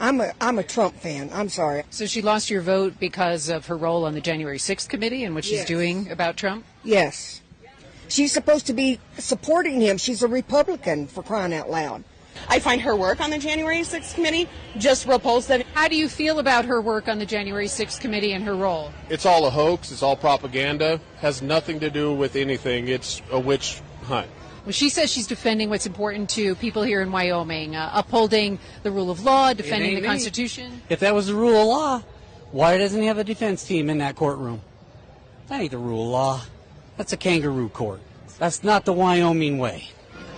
I'm a Trump fan. I'm sorry. So she lost your vote because of her role on the January 6th committee and what she's doing about Trump? Yes. She's supposed to be supporting him. She's a Republican, for crying out loud. I find her work on the January 6th committee just repulsive. How do you feel about her work on the January 6th committee and her role? It's all a hoax. It's all propaganda. Has nothing to do with anything. It's a witch hunt. Well, she says she's defending what's important to people here in Wyoming, upholding the rule of law, defending the Constitution. If that was the rule of law, why doesn't he have a defense team in that courtroom? That ain't the rule of law. That's a kangaroo court. That's not the Wyoming way.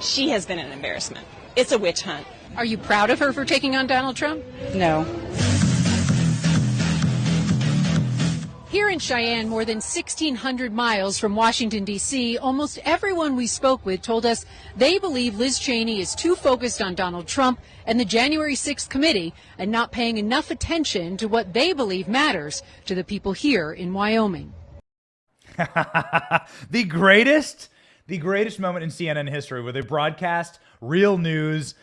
She has been an embarrassment. It's a witch hunt. Are you proud of her for taking on Donald Trump? No. Here in Cheyenne, more than 1,600 miles from Washington, D.C., almost everyone we spoke with told us they believe Liz Cheney is too focused on Donald Trump and the January 6th committee and not paying enough attention to what they believe matters to the people here in Wyoming. The greatest moment in CNN history where they broadcast real news.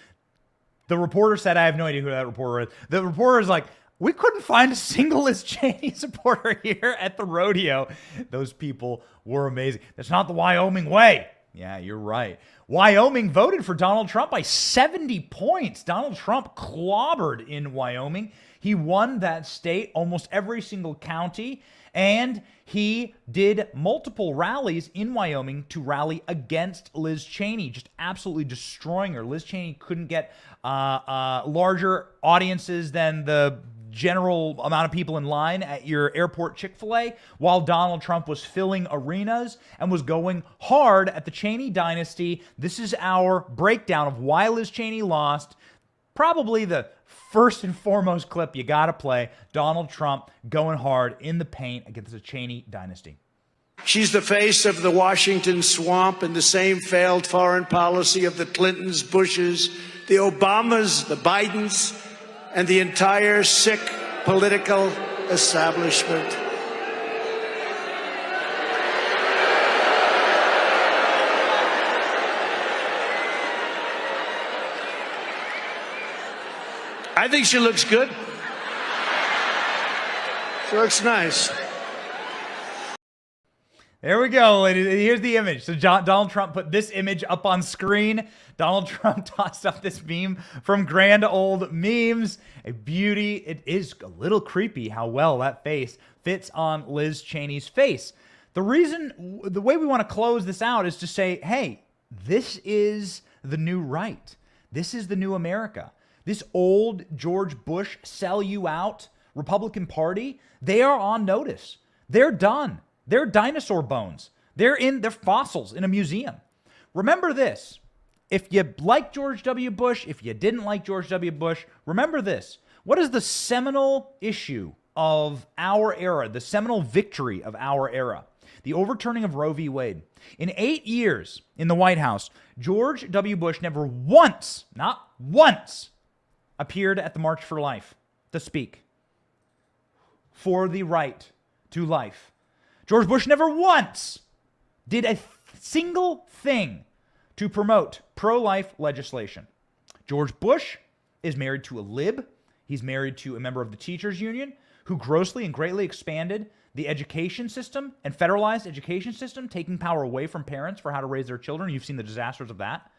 The reporter said, I have no idea who that reporter is. The reporter is like, we couldn't find a single Liz Cheney supporter here at the rodeo. Those people were amazing. That's not the Wyoming way. Yeah, you're right. Wyoming voted for Donald Trump by 70 points. Donald Trump clobbered in Wyoming. He won that state, almost every single county, and he did multiple rallies in Wyoming to rally against Liz Cheney, just absolutely destroying her. Liz Cheney couldn't get larger audiences than the general amount of people in line at your airport Chick-fil-A, while Donald Trump was filling arenas and was going hard at the Cheney dynasty. This is our breakdown of why Liz Cheney lost. Probably the first and foremost clip you got to play, Donald Trump going hard in the paint against the Cheney dynasty. She's the face of the Washington swamp and the same failed foreign policy of the Clintons, Bushes, the Obamas, the Bidens, and the entire sick political establishment. I think she looks good. She looks nice. There we go, ladies. Here's the image. So Donald Trump put this image up on screen. Donald Trump tossed up this meme from Grand Old Memes. A beauty. It is a little creepy how well that face fits on Liz Cheney's face. The way we want to close this out is to say, hey, this is the new right. This is the new America. This old George Bush sell you out Republican Party, they are on notice. They're done. They're dinosaur bones. They're fossils in a museum. Remember this. If you like George W. Bush, if you didn't like George W. Bush, remember this. What is the seminal issue of our era, the seminal victory of our era? The overturning of Roe v. Wade. In 8 years in the White House, George W. Bush never once, not once, appeared at the March for Life to speak for the right to life. George Bush never once did a single thing to promote pro-life legislation. George Bush is married to a lib. He's married to a member of the teachers union who grossly and greatly expanded the education system and federalized education system, taking power away from parents for how to raise their children. You've seen the disasters of that.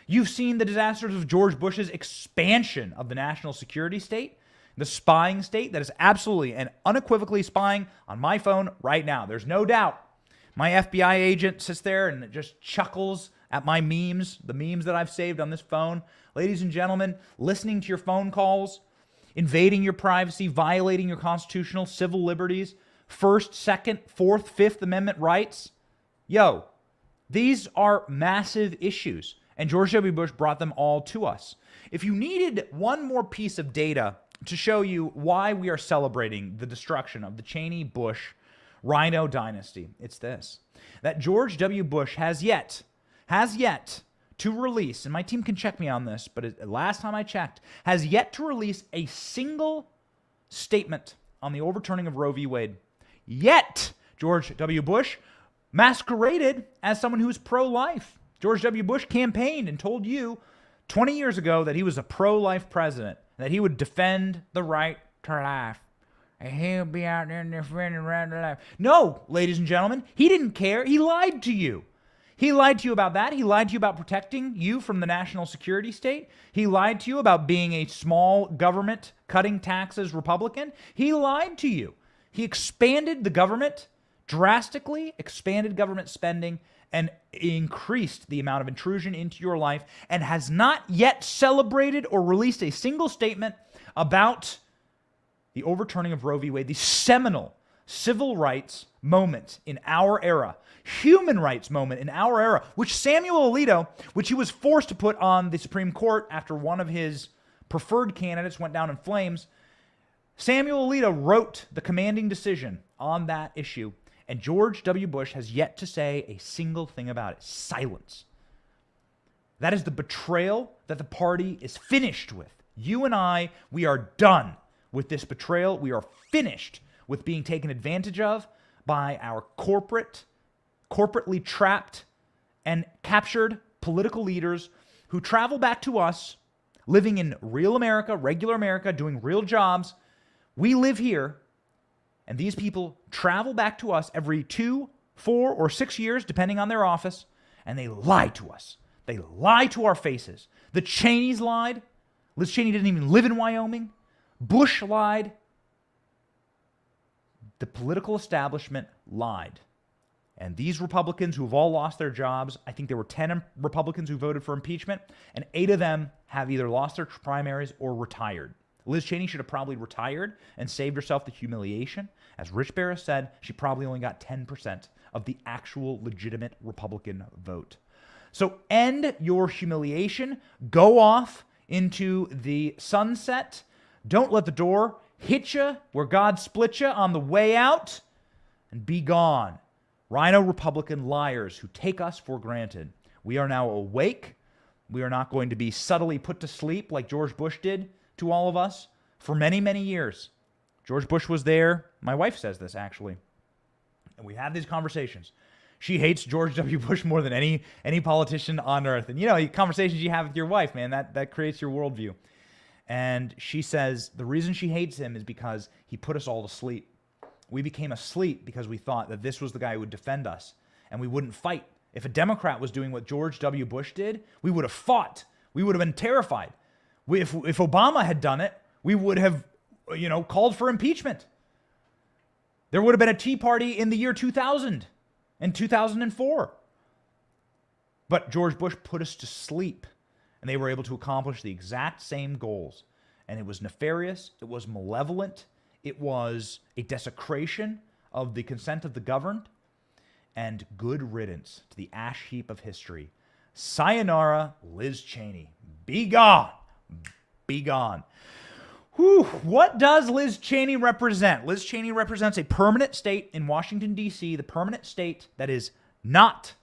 You've seen the disasters of George Bush's expansion of the national security state, the spying state that is absolutely and unequivocally spying on my phone right now. There's no doubt. My FBI agent sits there and just chuckles at my memes, the memes that I've saved on this phone. Ladies and gentlemen, listening to your phone calls, invading your privacy, violating your constitutional civil liberties, First, Second, Fourth, Fifth Amendment rights. Yo, these are massive issues. And George W. Bush brought them all to us. If you needed one more piece of data to show you why we are celebrating the destruction of the Cheney-Bush Rhino dynasty, it's this. That George W. Bush has yet to release, and my team can check me on this, but last time I checked, has yet to release a single statement on the overturning of Roe v. Wade. Yet, George W. Bush masqueraded as someone who is pro-life. George W. Bush campaigned and told you 20 years ago that he was a pro-life president, that he would defend the right to life. And he'll be out there defending the right to life. No, ladies and gentlemen, he didn't care. He lied to you. He lied to you about that. He lied to you about protecting you from the national security state. He lied to you about being a small government, cutting taxes Republican. He lied to you. He expanded the government, drastically expanded government spending, and increased the amount of intrusion into your life, and has not yet celebrated or released a single statement about the overturning of Roe v. Wade, the seminal civil rights moment in our era, human rights moment in our era, which Samuel Alito, which he was forced to put on the Supreme Court after one of his preferred candidates went down in flames. Samuel Alito wrote the commanding decision on that issue, and George W. Bush has yet to say a single thing about it. Silence. That is the betrayal that the party is finished with. You and I, we are done with this betrayal. We are finished with being taken advantage of by our corporately trapped and captured political leaders who travel back to us, living in real America, regular America, doing real jobs. We live here, and these people travel back to us every 2, 4, or 6 years, depending on their office, and they lie to us. They lie to our faces. The Cheneys lied. Liz Cheney didn't even live in Wyoming. Bush lied. The political establishment lied. And these Republicans who have all lost their jobs, I think there were 10 Republicans who voted for impeachment, and 8 of them have either lost their primaries or retired. Liz Cheney should have probably retired and saved herself the humiliation. As Rich Barris said, she probably only got 10% of the actual legitimate Republican vote. So end your humiliation. Go off into the sunset. Don't let the door hit you where God split you on the way out, and be gone. Rhino Republican liars who take us for granted. We are now awake. We are not going to be subtly put to sleep like George Bush did to all of us for many, many years. George Bush was there. My wife says this, actually. And we have these conversations. She hates George W. Bush more than any politician on earth. And, you know, conversations you have with your wife, man, that creates your worldview. And she says the reason she hates him is because he put us all to sleep. We became asleep because we thought that this was the guy who would defend us, and we wouldn't fight. If a Democrat was doing what George W. Bush did, we would have fought. We would have been terrified. If Obama had done it, we would have, called for impeachment. There would have been a Tea Party in the year 2000 and 2004. But George Bush put us to sleep, and they were able to accomplish the exact same goals. And it was nefarious. It was malevolent. It was a desecration of the consent of the governed. And good riddance to the ash heap of history. Sayonara, Liz Cheney. Be gone. Be gone. Whew. What does Liz Cheney represent? Liz Cheney represents a permanent state in Washington, D.C., the permanent state that is not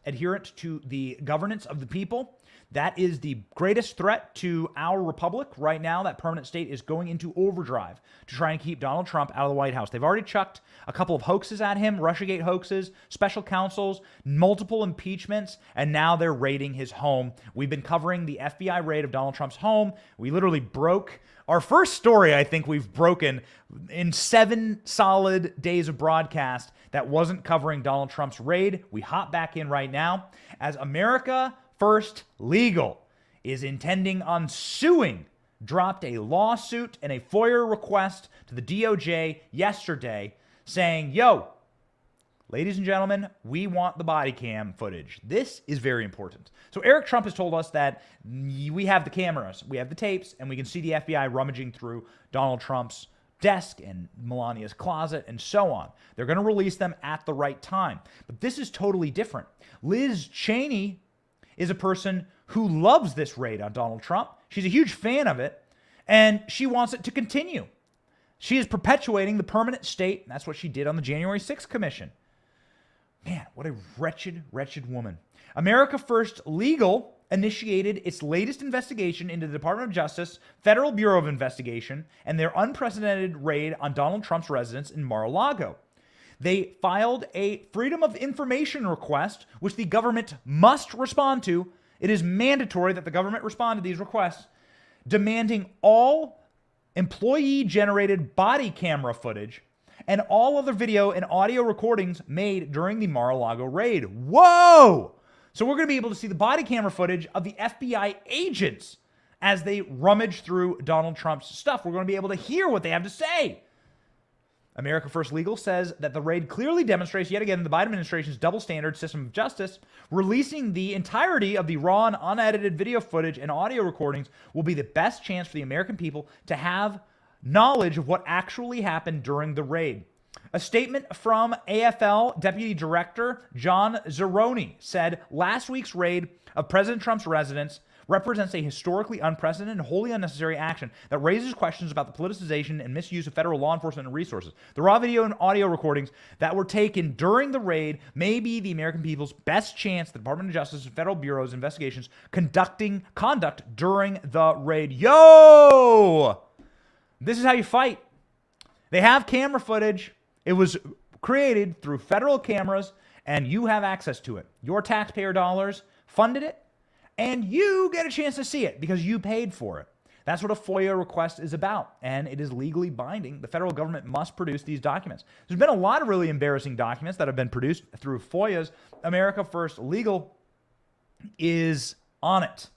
adherent to the governance of the people. That is the greatest threat to our republic right now. That permanent state is going into overdrive to try and keep Donald Trump out of the White House. They've already chucked a couple of hoaxes at him, Russiagate hoaxes, special counsels, multiple impeachments, and now they're raiding his home. We've been covering the FBI raid of Donald Trump's home. We literally broke our first story, I think we've broken in 7 solid days of broadcast that wasn't covering Donald Trump's raid. We hop back in right now as America First Legal is intending on suing, dropped a lawsuit and a FOIA request to the DOJ yesterday saying, yo, ladies and gentlemen, we want the body cam footage. This is very important. So Eric Trump has told us that we have the cameras, we have the tapes, and we can see the FBI rummaging through Donald Trump's desk and Melania's closet and so on. They're going to release them at the right time. But this is totally different. Liz Cheney is a person who loves this raid on Donald Trump. She's a huge fan of it, and she wants it to continue. She is perpetuating the permanent state, and that's what she did on the January 6th Commission. Man, what a wretched, wretched woman. America First Legal initiated its latest investigation into the Department of Justice, Federal Bureau of Investigation, and their unprecedented raid on Donald Trump's residence in Mar-a-Lago. They filed a Freedom of Information request, which the government must respond to. It is mandatory that the government respond to these requests, demanding all employee-generated body camera footage and all other video and audio recordings made during the Mar-a-Lago raid. Whoa! So we're going to be able to see the body camera footage of the FBI agents as they rummage through Donald Trump's stuff. We're going to be able to hear what they have to say. America First Legal says that the raid clearly demonstrates yet again the Biden administration's double standard system of justice. Releasing the entirety of the raw and unedited video footage and audio recordings will be the best chance for the American people to have knowledge of what actually happened during the raid. A statement from AFL Deputy Director John Zeroni said last week's raid of President Trump's residence represents a historically unprecedented and wholly unnecessary action that raises questions about the politicization and misuse of federal law enforcement and resources. The raw video and audio recordings that were taken during the raid may be the American people's best chance at the Department of Justice and federal bureaus investigations conduct during the raid. Yo! This is how you fight. They have camera footage. It was created through federal cameras, and you have access to it. Your taxpayer dollars funded it, and you get a chance to see it because you paid for it. That's what a FOIA request is about, and it is legally binding. The federal government must produce these documents. There's been a lot of really embarrassing documents that have been produced through FOIAs. America First Legal is on it.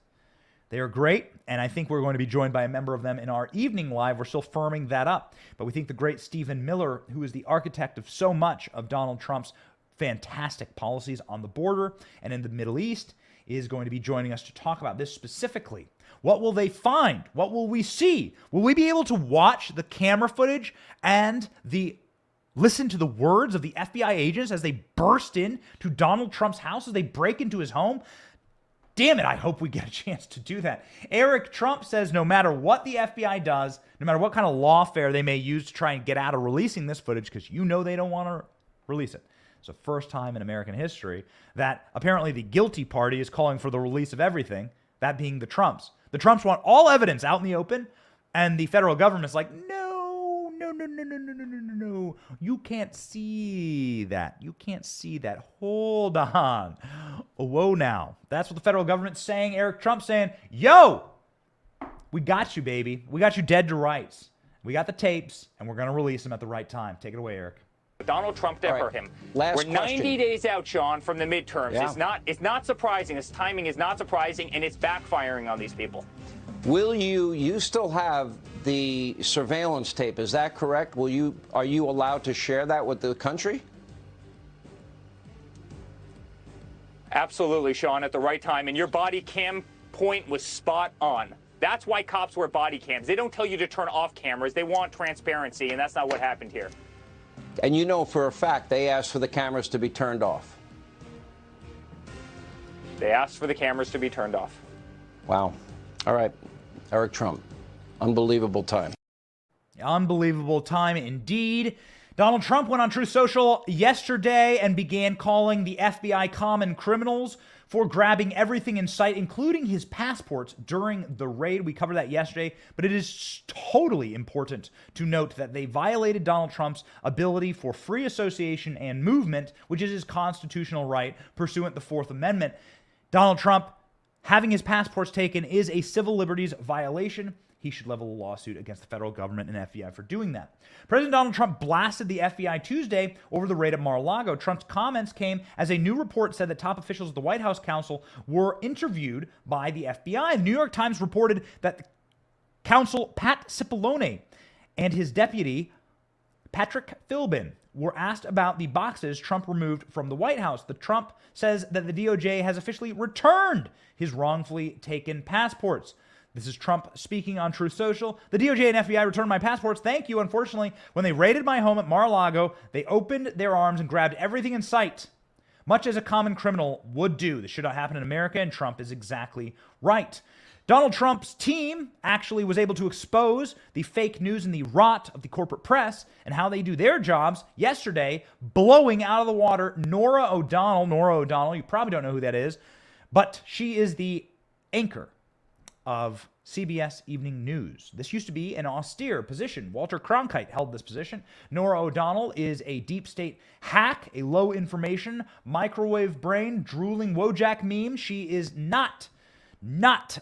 They are great, and I think we're going to be joined by a member of them in our evening live. We're still firming that up, but we think the great Stephen Miller, who is the architect of so much of Donald Trump's fantastic policies on the border and in the Middle East, is going to be joining us to talk about this specifically. What will they find? What will we see? Will we be able to watch the camera footage and listen to the words of the FBI agents as they burst in to Donald Trump's house, as they break into his home? Damn it, I hope we get a chance to do that. Eric Trump says no matter what the FBI does, no matter what kind of lawfare they may use to try and get out of releasing this footage, because you know they don't want to release it. It's the first time in American history that apparently the guilty party is calling for the release of everything, that being the Trumps. The Trumps want all evidence out in the open, and the federal government's like, no. You can't see that. You can't see that. Hold on. Whoa now. That's what the federal government's saying. Eric Trump saying, yo, we got you, baby. We got you dead to rights. We got the tapes, and we're going to release them at the right time. Take it away, Eric. Donald Trump to hurt him. We're 90 days out, Sean, from the midterms. Yeah. It's not surprising. This timing is not surprising, and it's backfiring on these people. Will you still have the surveillance tape, is that correct? Are you allowed to share that with the country? Absolutely, Sean, at the right time. And your body cam point was spot on. That's why cops wear body cams. They don't tell you to turn off cameras. They want transparency, and that's not what happened here. And you know for a fact they asked for the cameras to be turned off. They asked for the cameras to be turned off. Wow. All right. Eric Trump. Unbelievable time. Unbelievable time indeed. Donald Trump went on Truth Social yesterday and began calling the FBI common criminals for grabbing everything in sight, including his passports during the raid. We covered that yesterday, but it is totally important to note that they violated Donald Trump's ability for free association and movement, which is his constitutional right pursuant to the Fourth Amendment. Donald Trump having his passports taken is a civil liberties violation. He should level a lawsuit against the federal government and FBI for doing that. President Donald Trump blasted the FBI Tuesday over the raid at Mar-a-Lago. Trump's comments came as a new report said that top officials of the White House counsel were interviewed by the FBI. The New York Times reported that counsel Pat Cipollone and his deputy Patrick Philbin were asked about the boxes Trump removed from the White House. The Trump says that the DOJ has officially returned his wrongfully taken passports. This is Trump speaking on Truth Social. The DOJ and FBI returned my passports. Thank you. Unfortunately, when they raided my home at Mar-a-Lago, they opened their arms and grabbed everything in sight, much as a common criminal would do. This should not happen in America, and Trump is exactly right. Donald Trump's team actually was able to expose the fake news and the rot of the corporate press and how they do their jobs yesterday, blowing out of the water Norah O'Donnell. Norah O'Donnell, you probably don't know who that is, but she is the anchor of CBS Evening News. This used to be an austere position. Walter Cronkite held this position. Norah O'Donnell is a deep state hack, a low information, microwave brain, drooling Wojak meme. She is not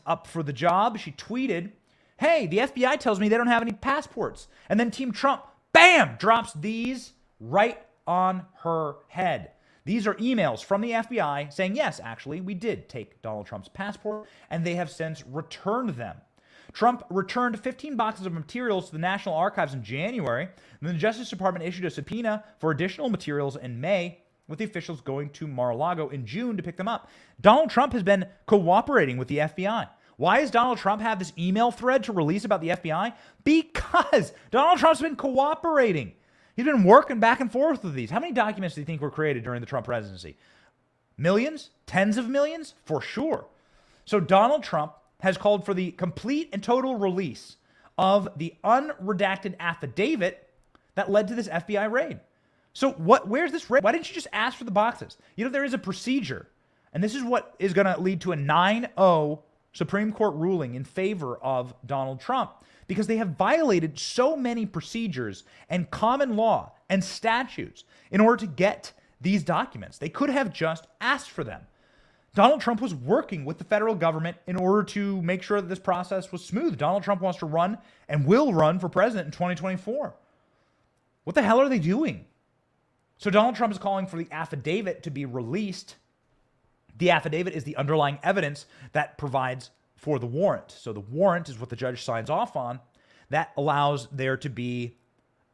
up for the job. She tweeted, hey, the FBI tells me they don't have any passports. And then Team Trump, bam, drops these right on her head. These are emails from the FBI saying, yes, actually, we did take Donald Trump's passport, and they have since returned them. Trump returned 15 boxes of materials to the National Archives in January, and then the Justice Department issued a subpoena for additional materials in May, with the officials going to Mar-a-Lago in June to pick them up. Donald Trump has been cooperating with the FBI. Why does Donald Trump have this email thread to release about the FBI? Because Donald Trump's been cooperating. He's been working back and forth with these. How many documents do you think were created during the Trump presidency? Millions? Tens of millions? For sure. So Donald Trump has called for the complete and total release of the unredacted affidavit that led to this FBI raid. So where's this raid? Why didn't you just ask for the boxes? You know, there is a procedure, and this is what is going to lead to a 9-0 Supreme Court ruling in favor of Donald Trump, because they have violated so many procedures and common law and statutes in order to get these documents. They could have just asked for them. Donald Trump was working with the federal government in order to make sure that this process was smooth. Donald Trump wants to run and will run for president in 2024. What the hell are they doing? So Donald Trump is calling for the affidavit to be released. The affidavit is the underlying evidence that provides for the warrant. So the warrant is what the judge signs off on. That allows there to be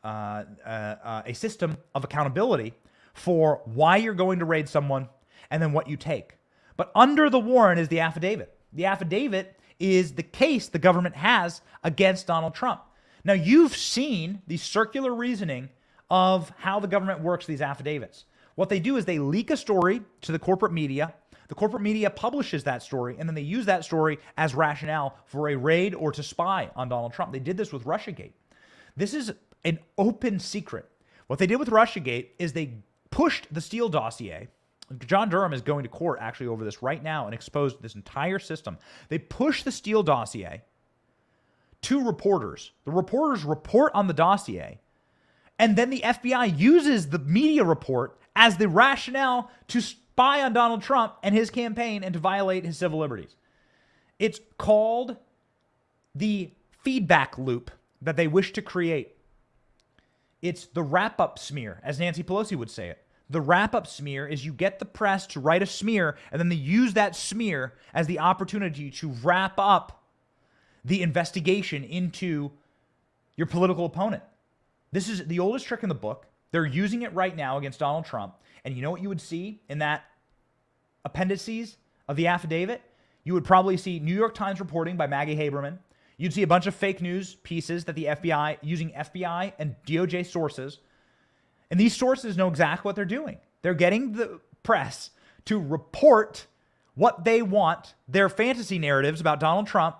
a system of accountability for why you're going to raid someone and then what you take. But under the warrant is the affidavit. The affidavit is the case the government has against Donald Trump. Now, you've seen the circular reasoning of how the government works these affidavits. What they do is they leak a story to the corporate media. The corporate media publishes that story, and then they use that story as rationale for a raid or to spy on Donald Trump. They did this with Russiagate. This is an open secret. What they did with Russiagate is they pushed the Steele dossier. John Durham is going to court actually over this right now and exposed this entire system. They pushed the Steele dossier to reporters. The reporters report on the dossier, and then the FBI uses the media report as the rationale to spy on Donald Trump and his campaign and to violate his civil liberties. It's called the feedback loop that they wish to create. It's the wrap-up smear, as Nancy Pelosi would say it. The wrap-up smear is you get the press to write a smear, and then they use that smear as the opportunity to wrap up the investigation into your political opponent. This is the oldest trick in the book. They're using it right now against Donald Trump. And you know what you would see in that appendices of the affidavit? You would probably see New York Times reporting by Maggie Haberman. You'd see a bunch of fake news pieces that the FBI, using FBI and DOJ sources. And these sources know exactly what they're doing. They're getting the press to report what they want, their fantasy narratives about Donald Trump.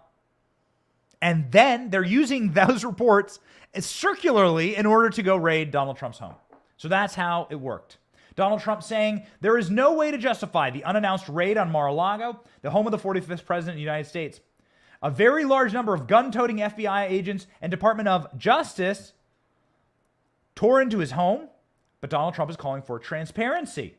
And then they're using those reports circularly in order to go raid Donald Trump's home. So that's how it worked. Donald Trump saying there is no way to justify the unannounced raid on Mar-a-Lago, the home of the 45th president of the United States. A very large number of gun-toting FBI agents and Department of Justice tore into his home, but Donald Trump is calling for transparency.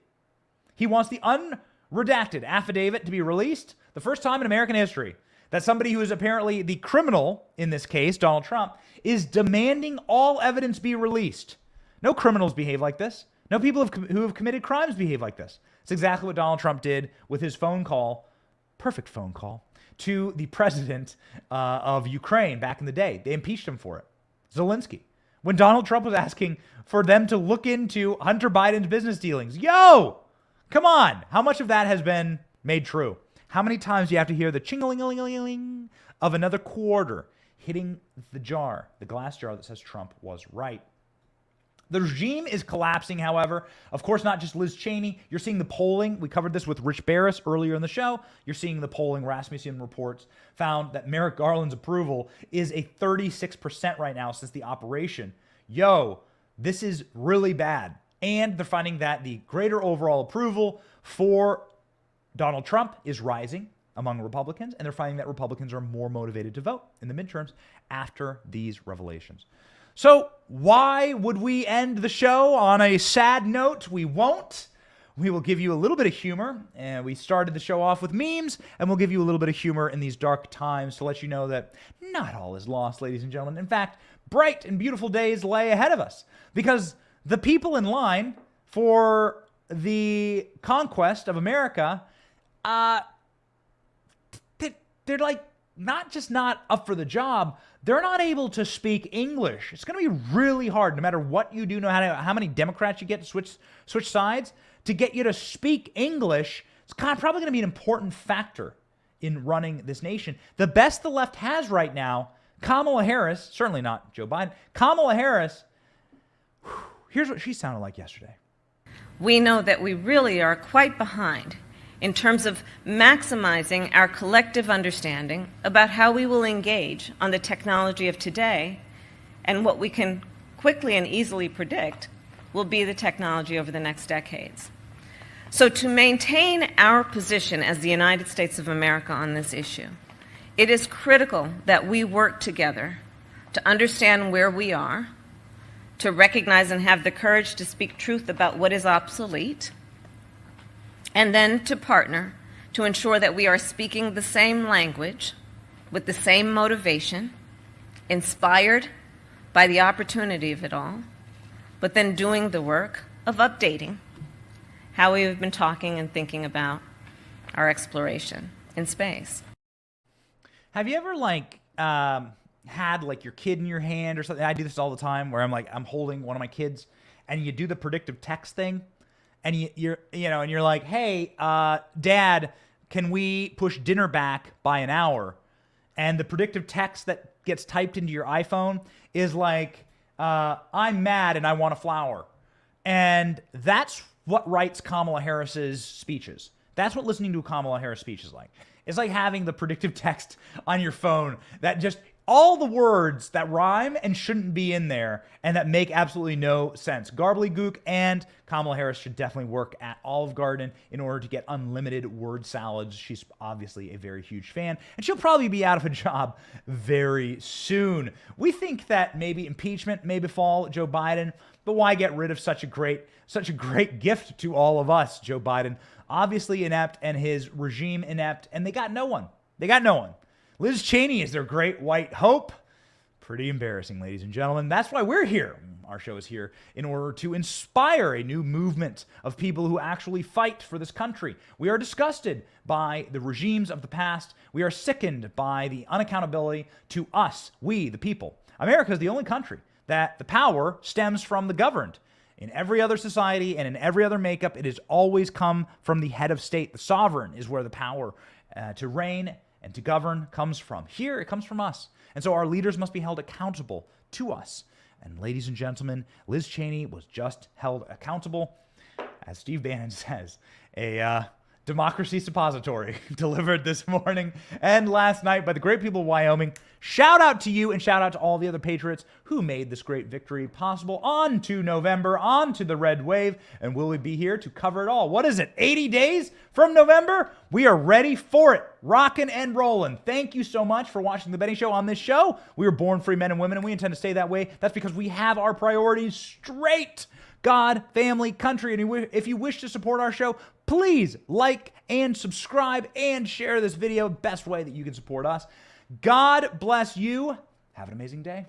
He wants the unredacted affidavit to be released, the first time in American history that somebody who is apparently the criminal in this case, Donald Trump, is demanding all evidence be released. No criminals behave like this. No people who have committed crimes behave like this. It's exactly what Donald Trump did with his phone call, perfect phone call, to the president of Ukraine back in the day. They impeached him for it, Zelensky. When Donald Trump was asking for them to look into Hunter Biden's business dealings. Yo, come on. How much of that has been made true? How many times do you have to hear the ching-a-ling-a-ling-a-ling of another quarter hitting the jar, the glass jar that says Trump was right? The regime is collapsing, however. Of course, not just Liz Cheney. You're seeing the polling. We covered this with Rich Barris earlier in the show. You're seeing the polling. Rasmussen reports found that Merrick Garland's approval is a 36% right now since the operation. Yo, this is really bad. And they're finding that the greater overall approval for Donald Trump is rising among Republicans, and they're finding that Republicans are more motivated to vote in the midterms after these revelations. So why would we end the show on a sad note? We won't. We will give you a little bit of humor. And we started the show off with memes, and we'll give you a little bit of humor in these dark times to let you know that not all is lost, ladies and gentlemen. In fact, bright and beautiful days lay ahead of us, because the people in line for the conquest of America, they're like not just not up for the job, they're not able to speak English. It's going to be really hard, no matter what you do, how many Democrats you get to switch sides, to get you to speak English. It's probably going to be an important factor in running this nation. The best the left has right now, Kamala Harris, certainly not Joe Biden, Kamala Harris, here's what she sounded like yesterday. We know that we really are quite behind in terms of maximizing our collective understanding about how we will engage on the technology of today and what we can quickly and easily predict will be the technology over the next decades. So to maintain our position as the United States of America on this issue, it is critical that we work together to understand where we are, to recognize and have the courage to speak truth about what is obsolete, and then to partner to ensure that we are speaking the same language with the same motivation, inspired by the opportunity of it all, but then doing the work of updating how we have been talking and thinking about our exploration in space. Have you ever had like your kid in your hand or something? I do this all the time where I'm holding one of my kids and you do the predictive text thing and you're like, hey, Dad, can we push dinner back by an hour? And the predictive text that gets typed into your iPhone is like, I'm mad and I want a flower. And that's what writes Kamala Harris's speeches. That's what listening to a Kamala Harris speech is like. It's like having the predictive text on your phone that just all the words that rhyme and shouldn't be in there and that make absolutely no sense. Garbly-gook and Kamala Harris should definitely work at Olive Garden in order to get unlimited word salads. She's obviously a very huge fan, and she'll probably be out of a job very soon. We think that maybe impeachment may befall Joe Biden, but why get rid of such a great gift to all of us? Joe Biden, obviously inept, and his regime inept, and they got no one. Liz Cheney is their great white hope. Pretty embarrassing, ladies and gentlemen. That's why we're here. Our show is here in order to inspire a new movement of people who actually fight for this country. We are disgusted by the regimes of the past. We are sickened by the unaccountability to us, we, the people. America is the only country that the power stems from the governed. In every other society and in every other makeup, it has always come from the head of state. The sovereign is where the power to reign and to govern comes from. Here, it comes from us. And so our leaders must be held accountable to us. And ladies and gentlemen, Liz Cheney was just held accountable, as Steve Bannon says, a democracy suppository delivered this morning and last night by the great people of Wyoming. Shout out to you and shout out to all the other patriots who made this great victory possible. On to November, on to the red wave, and we'll be here to cover it all. What is it, 80 days from November? We are ready for it, rocking and rolling. Thank you so much for watching The Benny Show. On this show, we were born free men and women, and we intend to stay that way. That's because we have our priorities straight. God, family, country. And if you wish to support our show, please like and subscribe and share this video. Best way that you can support us. God bless you. Have an amazing day.